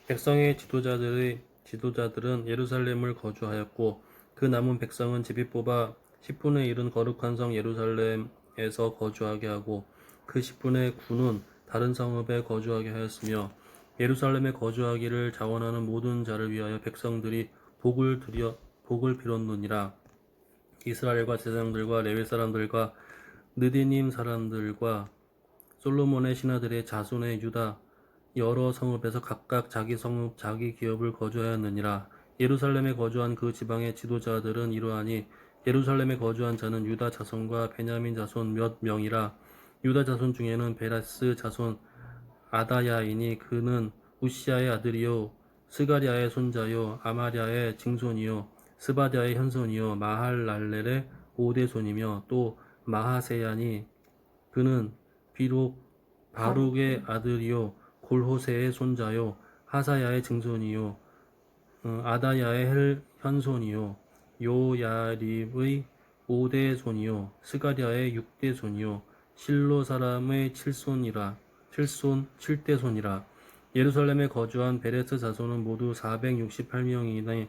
백성의 지도자들은 예루살렘을 거주하였고 그 남은 백성은 제비 뽑아 10분의 1은 거룩한 성 예루살렘에서 거주하게 하고 그 10분의 9는 다른 성읍에 거주하게 하였으며 예루살렘에 거주하기를 자원하는 모든 자를 위하여 백성들이 복을 빌었느니라. 이스라엘과 제사장들과 레위 사람들과 느디님 사람들과 솔로몬의 신하들의 자손의 유다 여러 성읍에서 각각 자기 성읍 자기 기업을 거주하였느니라. 예루살렘에 거주한 그 지방의 지도자들은 이러하니 예루살렘에 거주한 자는 유다 자손과 베냐민 자손 몇 명이라. 유다 자손 중에는 베라스 자손 아다야이니 그는 우시아의 아들이요 스가랴의 손자요 아마랴의 증손이요 스바랴의 현손이요 마할랄렐의 오대손이며 또 마하세야니 그는 비록 바룩의 아들이요 골호세의 손자요 하사야의 증손이요 아다야의 현손이요 요야립의 오대손이요 스가랴의 육대손이요 실로 사람의 칠대손이라. 예루살렘에 거주한 베레스 자손은 모두 468명이니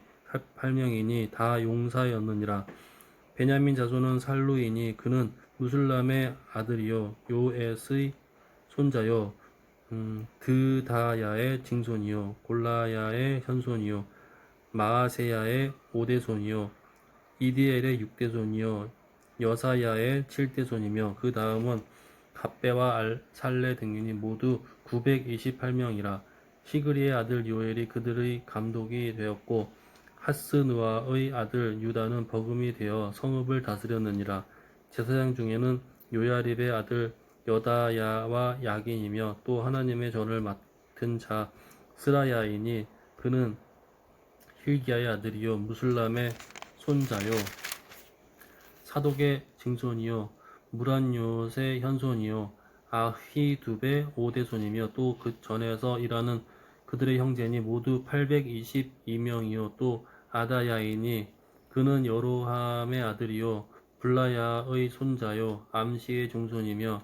228명이니 다 용사였느니라. 베냐민 자손은 살루이니 그는 무술람의 아들이요 요엣의 손자요 드다야의 증손이요 골라야의 현손이요 마아세야의 5대손이요 이디엘의 6대손이요 여사야의 7대손이며 그 다음은 갑배와 살레 등이니 모두 928명이라. 시그리의 아들 요엘이 그들의 감독이 되었고 하스누아의 아들 유다는 버금이 되어 성읍을 다스렸느니라. 제사장 중에는 요야립의 아들 여다야와 야긴이며 또 하나님의 전을 맡은 자 스라야이니 그는 힐기야의 아들이요 무술람의 손자요 사독의 증손이요 무란요의 현손이요 아히두베 5대손이며 또 그 전에서 일하는 그들의 형제니 모두 822명이요 또 아다야이니 그는 여로함의 아들이요 블라야의 손자요 암시의 종손이요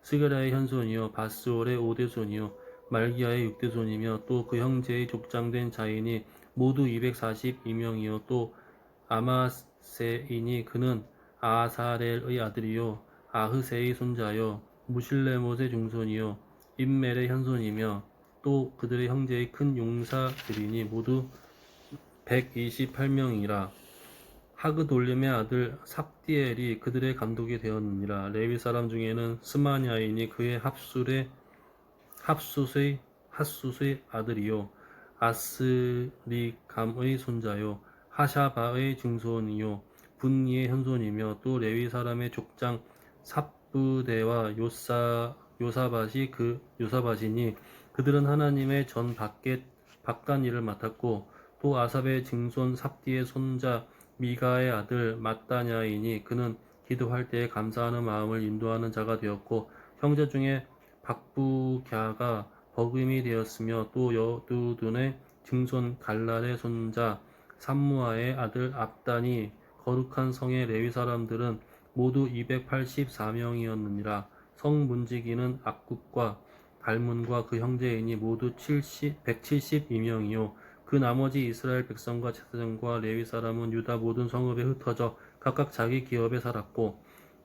스게라의 현손이요 바스올의 5대손이요 말기야의 6대손이며 또 그 형제의 족장된 자인이 모두 242명이요 또 아마세이니 그는 아사렐의 아들이요 아흐세의 손자요 무실레못의 종손이요 임멜의 현손이며 또 그들의 형제의 큰 용사들이니 모두 128명이라. 하그돌림의 아들 삽디엘이 그들의 감독이 되었느니라. 레위 사람 중에는 스마냐이니 그의 핫숫의 아들이요 아스리감의 손자요 하샤바의 증손이요 분니의 현손이며 또 레위 사람의 족장 삽부대와 요사밭이니 그들은 하나님의 전 밖간 일을 맡았고 또 아삽의 증손 삽디의 손자 미가의 아들 mat다냐이니 그는 기도할 때에 감사하는 마음을 인도하는 자가 되었고 형제 중에 박부갸가 버금이 되었으며 또 여두둔의 증손 갈랄의 손자 삼무아의 아들 압단이 거룩한 성의 레위 사람들은 모두 284명이었느니라. 성 문지기는 악굽과 갈문과 그 형제이니 모두 172명이요 그 나머지 이스라엘 백성과 제사장과 레위 사람은 유다 모든 성읍에 흩어져 각각 자기 기업에 살았고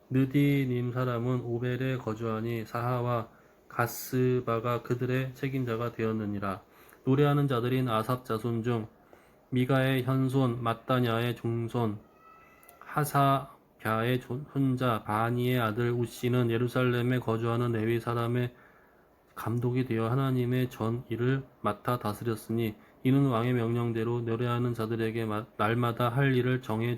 느디님 사람은 오벨에 거주하니 사하와 가스바가 그들의 책임자가 되었느니라. 노래하는 자들인 아삽 자손 중 미가의 현손 mat다냐의 종손 하사갸의 손자 바니의 아들 우시는 예루살렘에 거주하는 레위 사람의 감독이 되어 하나님의 전 일을 맡아 다스렸으니 이는 왕의 명령대로 노래하는 자들에게 날마다 할 일을 정해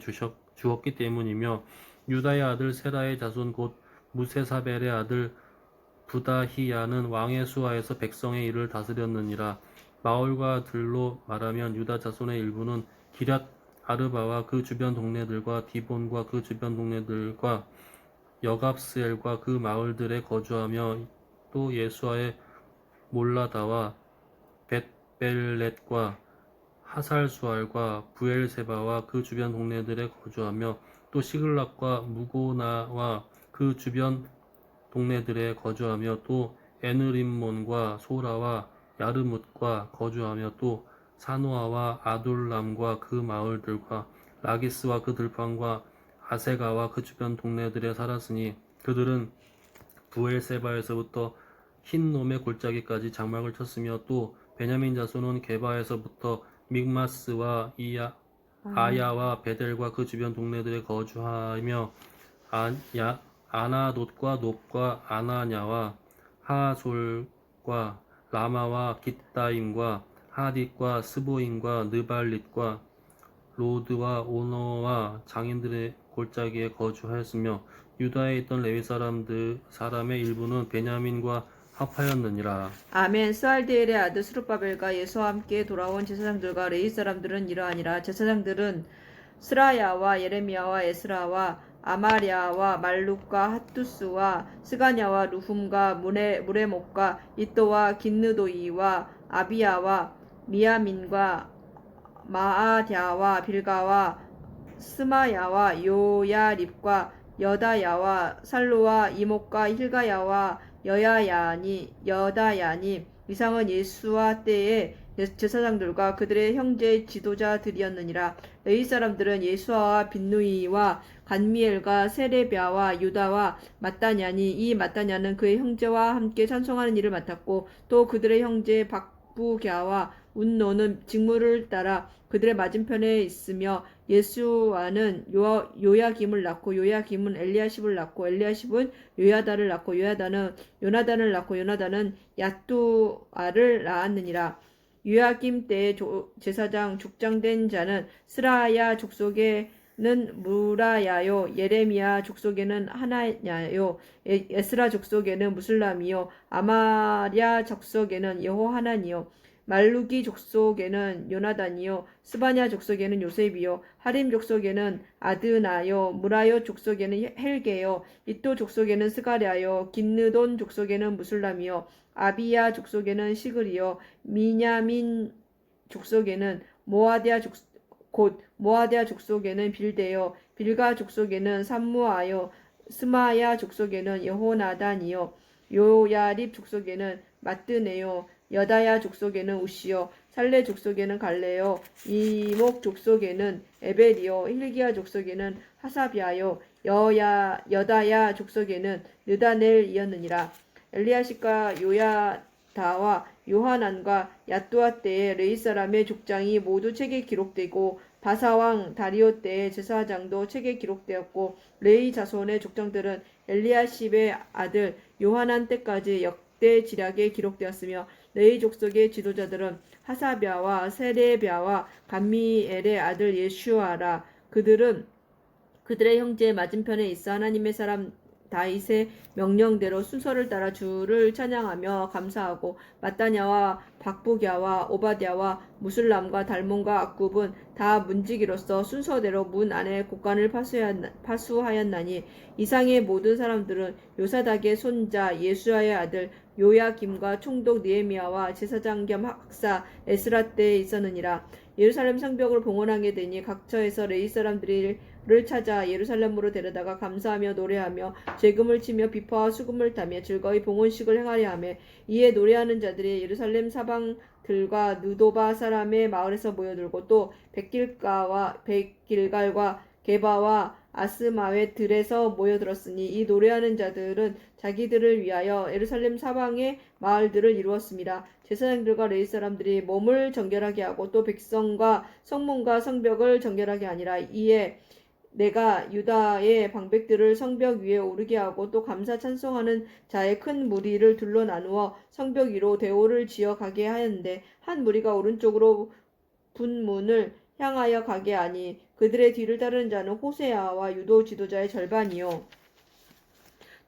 주었기 때문이며 유다의 아들 세라의 자손 곧 무세사벨의 아들 부다히야는 왕의 수하에서 백성의 일을 다스렸느니라. 마을과 들로 말하면 유다 자손의 일부는 기럇 아르바와 그 주변 동네들과 디본과 그 주변 동네들과 여갑스엘과 그 마을들에 거주하며 또 예수아의 몰라다와 벳벨렛과 하살수알과 부엘세바와 그 주변 동네들에 거주하며 또 시글락과 무고나와 그 주변 동네들에 거주하며 또 에느림몬과 소라와 야르뭇과 거주하며 또 사노아와 아둘람과 그 마을들과 라기스와 그 들판과 아세가와 그 주변 동네들에 살았으니 그들은 부엘세바에서부터 흰놈의 골짜기까지 장막을 쳤으며 또 베냐민 자손은 게바에서부터 믹마스와 아야와 베델과 그 주변 동네들에 거주하며 아나돗과 놉과 아나냐와 하솔과 라마와 깃다임과 하딧과 스보임과 느발릿과 로드와 오너와 장인들의 골짜기에 거주하였으며 유다에 있던 레위 사람의 일부는 베냐민과 합하였느니라. 아멘. 스알디엘의 아들 스룹바벨과 예수와 함께 돌아온 제사장들과 레위 사람들은 이러하니라. 제사장들은 스라야와 예레미야와 에스라와 아마랴와 말룩과 핫두스와 스가냐와 루훔과 무레목과 이또와 긴느도이와 아비야와 미야민과 마아랴와 빌가와 스마야와 요야립과 여다야와 살루와 이목과 힐가야와 여다야니 이상은 예수와 때의 제사장들과 그들의 형제 지도자들이었느니라. 레위 사람들은 예수아와 빈누이와 간미엘과 세레비아와 유다와 마따냐니 이 마따냐는 그의 형제와 함께 찬송하는 일을 맡았고 또 그들의 형제 박부갸와 운노는 직무를 따라 그들의 맞은편에 있으며 예수아는 요야김을 낳고 요야김은 엘리야십을 낳고 엘리야십은 요야다를 낳고 요야다는 요나단을 낳고 요나단은 야뚜아를 낳았느니라. 요야김 때의 제사장 죽장된 자는 스라야 족속에는 무라야요 예레미야 족속에는 하나냐요 에스라 족속에는 무슬람이요 아마랴 족속에는 여호하나니요 말루기 족속에는 요나단이요 스바냐 족속에는 요셉이요 하림 족속에는 아드나요 무라요 족속에는 헬게요 이또 족속에는 스가랴요 긴느돈 족속에는 무슬람이요 아비야 족속에는 시글이요 미냐민 족속에는 곧 모아디아 족속에는 빌데요 빌가 족속에는 삼무아요 스마야 족속에는 여호나단이요 요야립 족속에는 마뜨네요 여다야 족속에는 우시요 살레 족속에는 갈레요 이목 족속에는 에벨이요 힐기야 족속에는 하사비아요 여다야 족속에는 느다넬이었느니라. 엘리야십과 요야다와 요하난과 야뚜아 때의 레위 사람의 족장이 모두 책에 기록되고 바사왕 다리오 때의 제사장도 책에 기록되었고 레위 자손의 족장들은 엘리야십의 아들 요하난 때까지 역대 지략에 기록되었으며 레위 족속의 지도자들은 하사비아와 세레비아와 감미엘의 아들 예슈아라. 그들은 그들의 형제 맞은편에 있어 하나님의 사람 다윗의 명령대로 순서를 따라 주를 찬양하며 감사하고 마따냐와 박부갸와 오바댜와 무술람과 달몬과 악굽은 다 문지기로서 순서대로 문 안에 곡간을 파수하였나니 이상의 모든 사람들은 요사닥의 손자 예수아의 아들 요야김과 총독 느헤미야와 제사장 겸 학사 에스라 때에 있었느니라. 예루살렘 성벽을 봉헌하게 되니 각처에서 레위 사람들을 찾아 예루살렘으로 데려다가 감사하며 노래하며 재금을 치며 비파와 수금을 타며 즐거이 봉헌식을 행하려 하며 이에 노래하는 자들이 예루살렘 사방들과 느도바 사람의 마을에서 모여들고 또 백길갈과 게바와 아스마웻 들에서 모여들었으니 이 노래하는 자들은 자기들을 위하여 예루살렘 사방의 마을들을 이루었습니다. 제사장들과 레위 사람들이 몸을 정결하게 하고 또 백성과 성문과 성벽을 정결하게 하니라. 이에 내가 유다의 방백들을 성벽 위에 오르게 하고 또 감사 찬송하는 자의 큰 무리를 둘러 나누어 성벽 위로 대오를 지어 가게 하였는데 한 무리가 오른쪽으로 분문을 향하여 가게 하니 그들의 뒤를 따르는 자는 호세아와 유도 지도자의 절반이요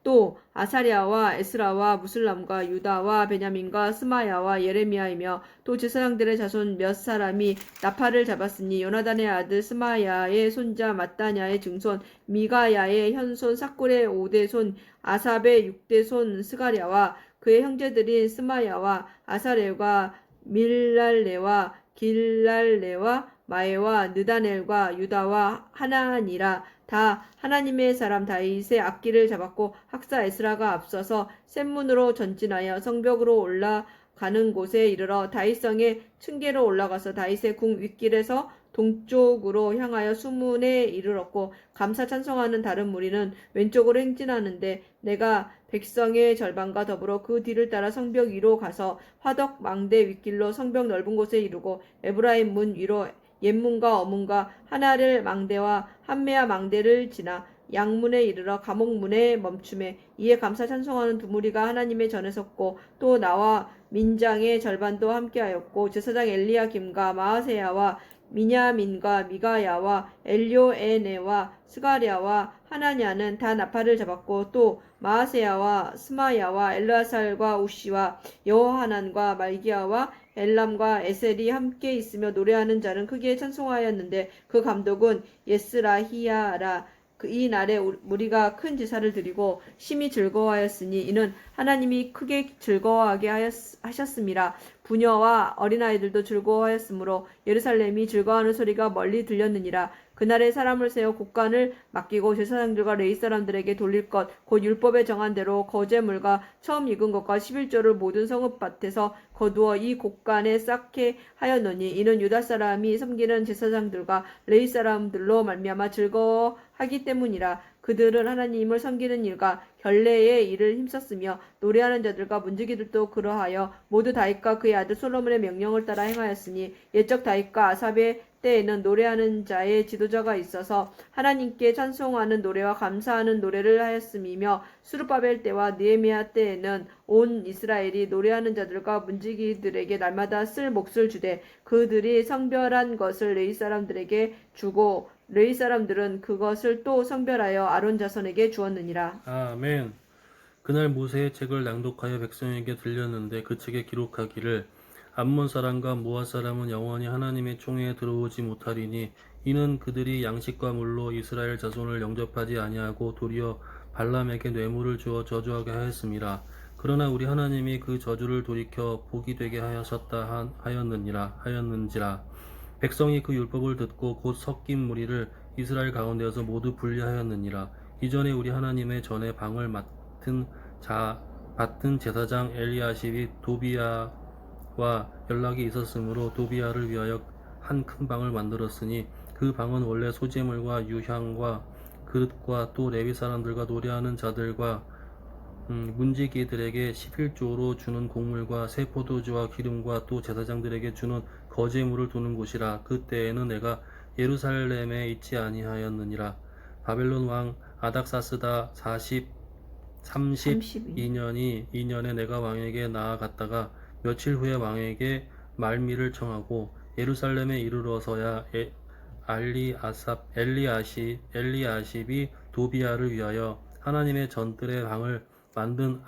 또 아사랴와 에스라와 무슬람과 유다와 베냐민과 스마야와 예레미야이며 또 제사장들의 자손 몇 사람이 나팔을 잡았으니 요나단의 아들 스마야의 손자 마따냐의 증손 미가야의 현손 삭굴의 5대손 아삽의 6대손 스가랴와 그의 형제들인 스마야와 아사렐과 밀랄레와 길랄레와 마에와 느다넬과 유다와 하나니라. 다 하나님의 사람 다윗의 악기를 잡았고 학사 에스라가 앞서서 샘문으로 전진하여 성벽으로 올라가는 곳에 이르러 다윗성의 층계로 올라가서 다윗의 궁 윗길에서 동쪽으로 향하여 수문에 이르렀고 감사 찬송하는 다른 무리는 왼쪽으로 행진하는데 내가 백성의 절반과 더불어 그 뒤를 따라 성벽 위로 가서 화덕 망대 윗길로 성벽 넓은 곳에 이르고 에브라임 문 위로 옛문과 어문과 하나를 망대와 한메아 망대를 지나 양문에 이르러 감옥문에 멈춤에 이에 감사 찬송하는 두 무리가 하나님의 전에 섰고 또 나와 민장의 절반도 함께하였고 제사장 엘리야김과 마아세야와 미냐민과 미가야와 엘료에네와 스가랴와 하나냐는 다 나팔을 잡았고 또 마아세야와 스마야와 엘르아살과 우시와 여호하난과 말기야와 엘람과 에셀이 함께 있으며 노래하는 자는 크게 찬송하였는데 그 감독은 예스라히야라. 이 날에 무리가 큰 제사를 드리고 심히 즐거워하였으니 이는 하나님이 크게 즐거워하게 하셨음이라. 부녀와 어린아이들도 즐거워하였으므로 예루살렘이 즐거워하는 소리가 멀리 들렸느니라. 그날에 사람을 세워 곡간을 맡기고 제사장들과 레위 사람들에게 돌릴 것 곧 율법에 정한 대로 거제물과 처음 익은 것과 11조를 모든 성읍밭에서 거두어 이 곡간에 쌓게 하였노니 이는 유다 사람이 섬기는 제사장들과 레위 사람들로 말미암아 즐거워하기 때문이라. 그들은 하나님을 섬기는 일과 결례의 일을 힘썼으며 노래하는 자들과 문지기들도 그러하여 모두 다윗과 그의 아들 솔로몬의 명령을 따라 행하였으니 옛적 다윗과 아삽의 때에는 노래하는 자의 지도자가 있어서 하나님께 찬송하는 노래와 감사하는 노래를 하였음이며 수르바벨 때와 느헤미야 때에는 온 이스라엘이 노래하는 자들과 문지기들에게 날마다 쓸 몫을 주되 그들이 성별한 것을 레위 사람들에게 주고 레위 사람들은 그것을 또 성별하여 아론 자손에게 주었느니라. 아멘. 그날 모세의 책을 낭독하여 백성에게 들렸는데 그 책에 기록하기를 암몬 사람과 모압 사람은 영원히 하나님의 총회에 들어오지 못하리니 이는 그들이 양식과 물로 이스라엘 자손을 영접하지 아니하고 도리어 발람에게 뇌물을 주어 저주하게 하였음이라. 그러나 우리 하나님이 그 저주를 돌이켜 복이 되게 하였는지라. 백성이 그 율법을 듣고 곧 섞인 무리를 이스라엘 가운데에서 모두 분리하였느니라. 이전에 우리 하나님의 전에 방을 맡은 제사장 엘리야십이 도비야와 연락이 있었으므로 도비야를 위하여 한 큰 방을 만들었으니 그 방은 원래 소재물과 유향과 그릇과 또 레위 사람들과 노래하는 자들과 문지기들에게 11조로 주는 곡물과 새 포도주와 기름과 또 제사장들에게 주는 거제물을 두는 곳이라. 그때에는 내가 예루살렘에 있지 아니하였느니라. 바벨론 왕 아닥사스다 32년에 내가 왕에게 나아갔다가 며칠 후에 왕에게 말미를 청하고 예루살렘에 이르러서야 엘리야십이 도비야를 위하여 하나님의 전뜰의 방을 만든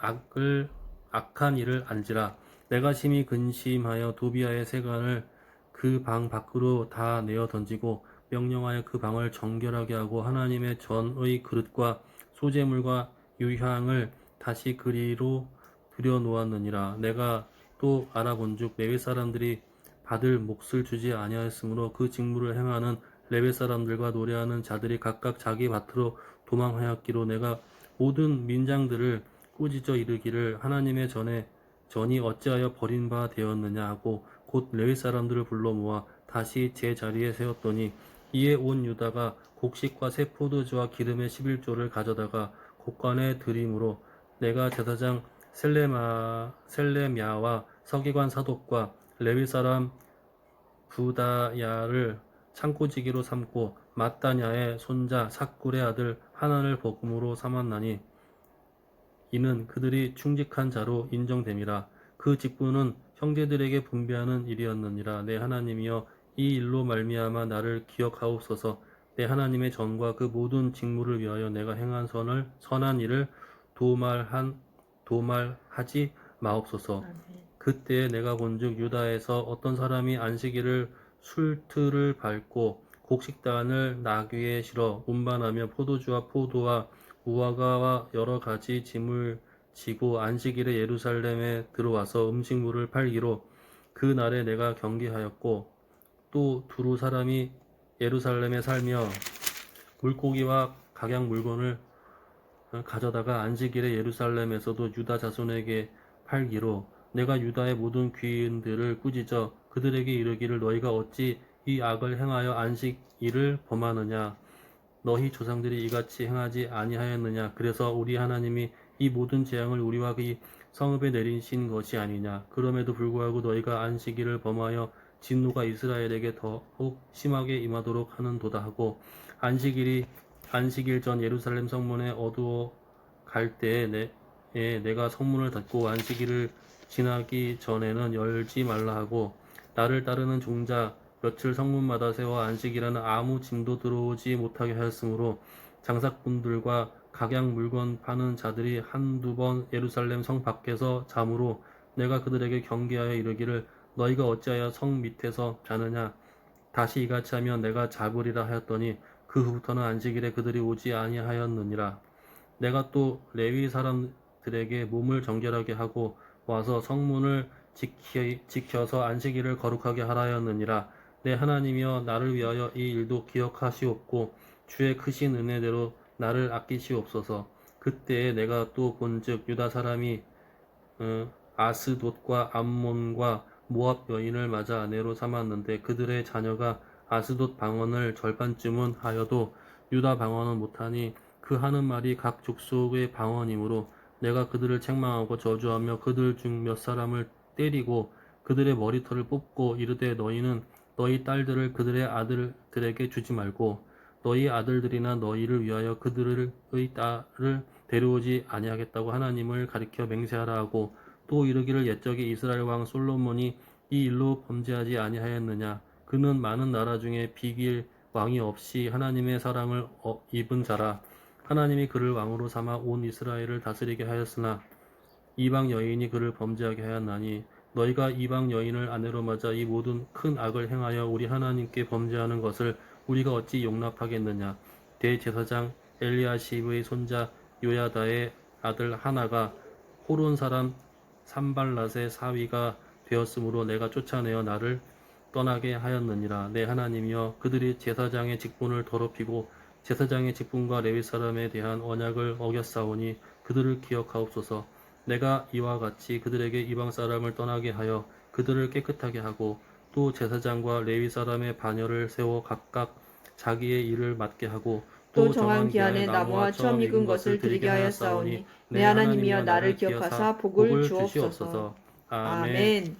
악한 일을 안지라. 내가 심히 근심하여 도비야의 세간을 그 방 밖으로 다 내어 던지고 명령하여 그 방을 정결하게 하고 하나님의 전의 그릇과 소재물과 유향을 다시 그리로 들여놓았느니라. 내가 또 알아본즉 레위 사람들이 받을 몫을 주지 아니하였으므로 그 직무를 행하는 레위 사람들과 노래하는 자들이 각각 자기 밭으로 도망하였기로 내가 모든 민장들을 꾸짖어 이르기를 하나님의 전이 어찌하여 버린 바 되었느냐 하고 곧 레위 사람들을 불러 모아 다시 제 자리에 세웠더니 이에 온 유다가 곡식과 새 포도주와 기름의 11조를 가져다가 곡간에 드림으로 내가 제사장 셀레미야와 서기관 사독과 레위 사람 부다야를 창고지기로 삼고 mat단야의 손자 삭굴의 아들 하난을 버금으로 삼았나니 이는 그들이 충직한 자로 인정됨이라. 그 직분은 형제들에게 분배하는 일이었느니라. 내 하나님이여 이 일로 말미암아 나를 기억하옵소서. 내 하나님의 전과 그 모든 직무를 위하여 내가 행한 선한 일을 도말하지 마옵소서. 그때에 내가 본즉 유다에서 어떤 사람이 안식일을 술틀을 밟고 곡식단을 나귀에 실어 운반하며 포도주와 포도와 무화과와 여러 가지 짐을 지고 안식일에 예루살렘에 들어와서 음식물을 팔기로 그 날에 내가 경계하였고 또 두루 사람이 예루살렘에 살며 물고기와 각양 물건을 가져다가 안식일에 예루살렘에서도 유다 자손에게 팔기로 내가 유다의 모든 귀인들을 꾸짖어 그들에게 이르기를 너희가 어찌 이 악을 행하여 안식일을 범하느냐 너희 조상들이 이같이 행하지 아니하였느냐 그래서 우리 하나님이 이 모든 재앙을 우리와 이 성읍에 내리신 것이 아니냐 그럼에도 불구하고 너희가 안식일을 범하여 진노가 이스라엘에게 더욱 심하게 임하도록 하는도다 하고 안식일 전 예루살렘 성문에 어두워 갈 때에 내가 성문을 닫고 안식일을 지나기 전에는 열지 말라 하고 나를 따르는 종자 며칠 성문마다 세워 안식이라는 아무 짐도 들어오지 못하게 하였으므로 장사꾼들과 각양 물건 파는 자들이 한두 번 예루살렘 성 밖에서 잠으로 내가 그들에게 경계하여 이르기를 너희가 어찌하여 성 밑에서 자느냐 다시 이같이 하면 내가 잡으리라 하였더니 그 후부터는 안식일에 그들이 오지 아니하였느니라. 내가 또 레위 사람들에게 몸을 정결하게 하고 와서 성문을 지켜서 안식일을 거룩하게 하라 하였느니라. 내 하나님이여 나를 위하여 이 일도 기억하시옵고 주의 크신 은혜대로 나를 아끼시옵소서. 그때에 내가 또 본즉 유다 사람이 아스돗과 암몬과 모압 여인을 맞아 아내로 삼았는데 그들의 자녀가 아스돗 방언을 절반쯤은 하여도 유다 방언은 못하니 그 하는 말이 각 족속의 방언이므로 내가 그들을 책망하고 저주하며 그들 중 몇 사람을 때리고 그들의 머리털을 뽑고 이르되 너희는 너희 딸들을 그들의 아들들에게 주지 말고 너희 아들들이나 너희를 위하여 그들의 딸을 데려오지 아니하겠다고 하나님을 가리켜 맹세하라 하고 또 이르기를 옛적에 이스라엘 왕 솔로몬이 이 일로 범죄하지 아니하였느냐 그는 많은 나라 중에 비길 왕이 없이 하나님의 사랑을 입은 자라 하나님이 그를 왕으로 삼아 온 이스라엘을 다스리게 하였으나 이방 여인이 그를 범죄하게 하였나니 너희가 이방 여인을 아내로 맞아 이 모든 큰 악을 행하여 우리 하나님께 범죄하는 것을 우리가 어찌 용납하겠느냐 대제사장 엘리야십의 손자 요야다의 아들 하나가 호론 사람 산발랏의 사위가 되었으므로 내가 쫓아내어 나를 떠나게 하였느니라. 내 하나님이여 그들이 제사장의 직분을 더럽히고 제사장의 직분과 레위 사람에 대한 언약을 어겼사오니 그들을 기억하옵소서. 내가 이와 같이 그들에게 이방 사람을 떠나게 하여 그들을 깨끗하게 하고 또 제사장과 레위 사람의 반열을 세워 각각 자기의 일을 맡게 하고 또 정한 기한에 나무와 처음 익은 것을 드리게 하였사오니 내 하나님이여 나를 기억하사 복을 주옵소서. 아멘. 아멘.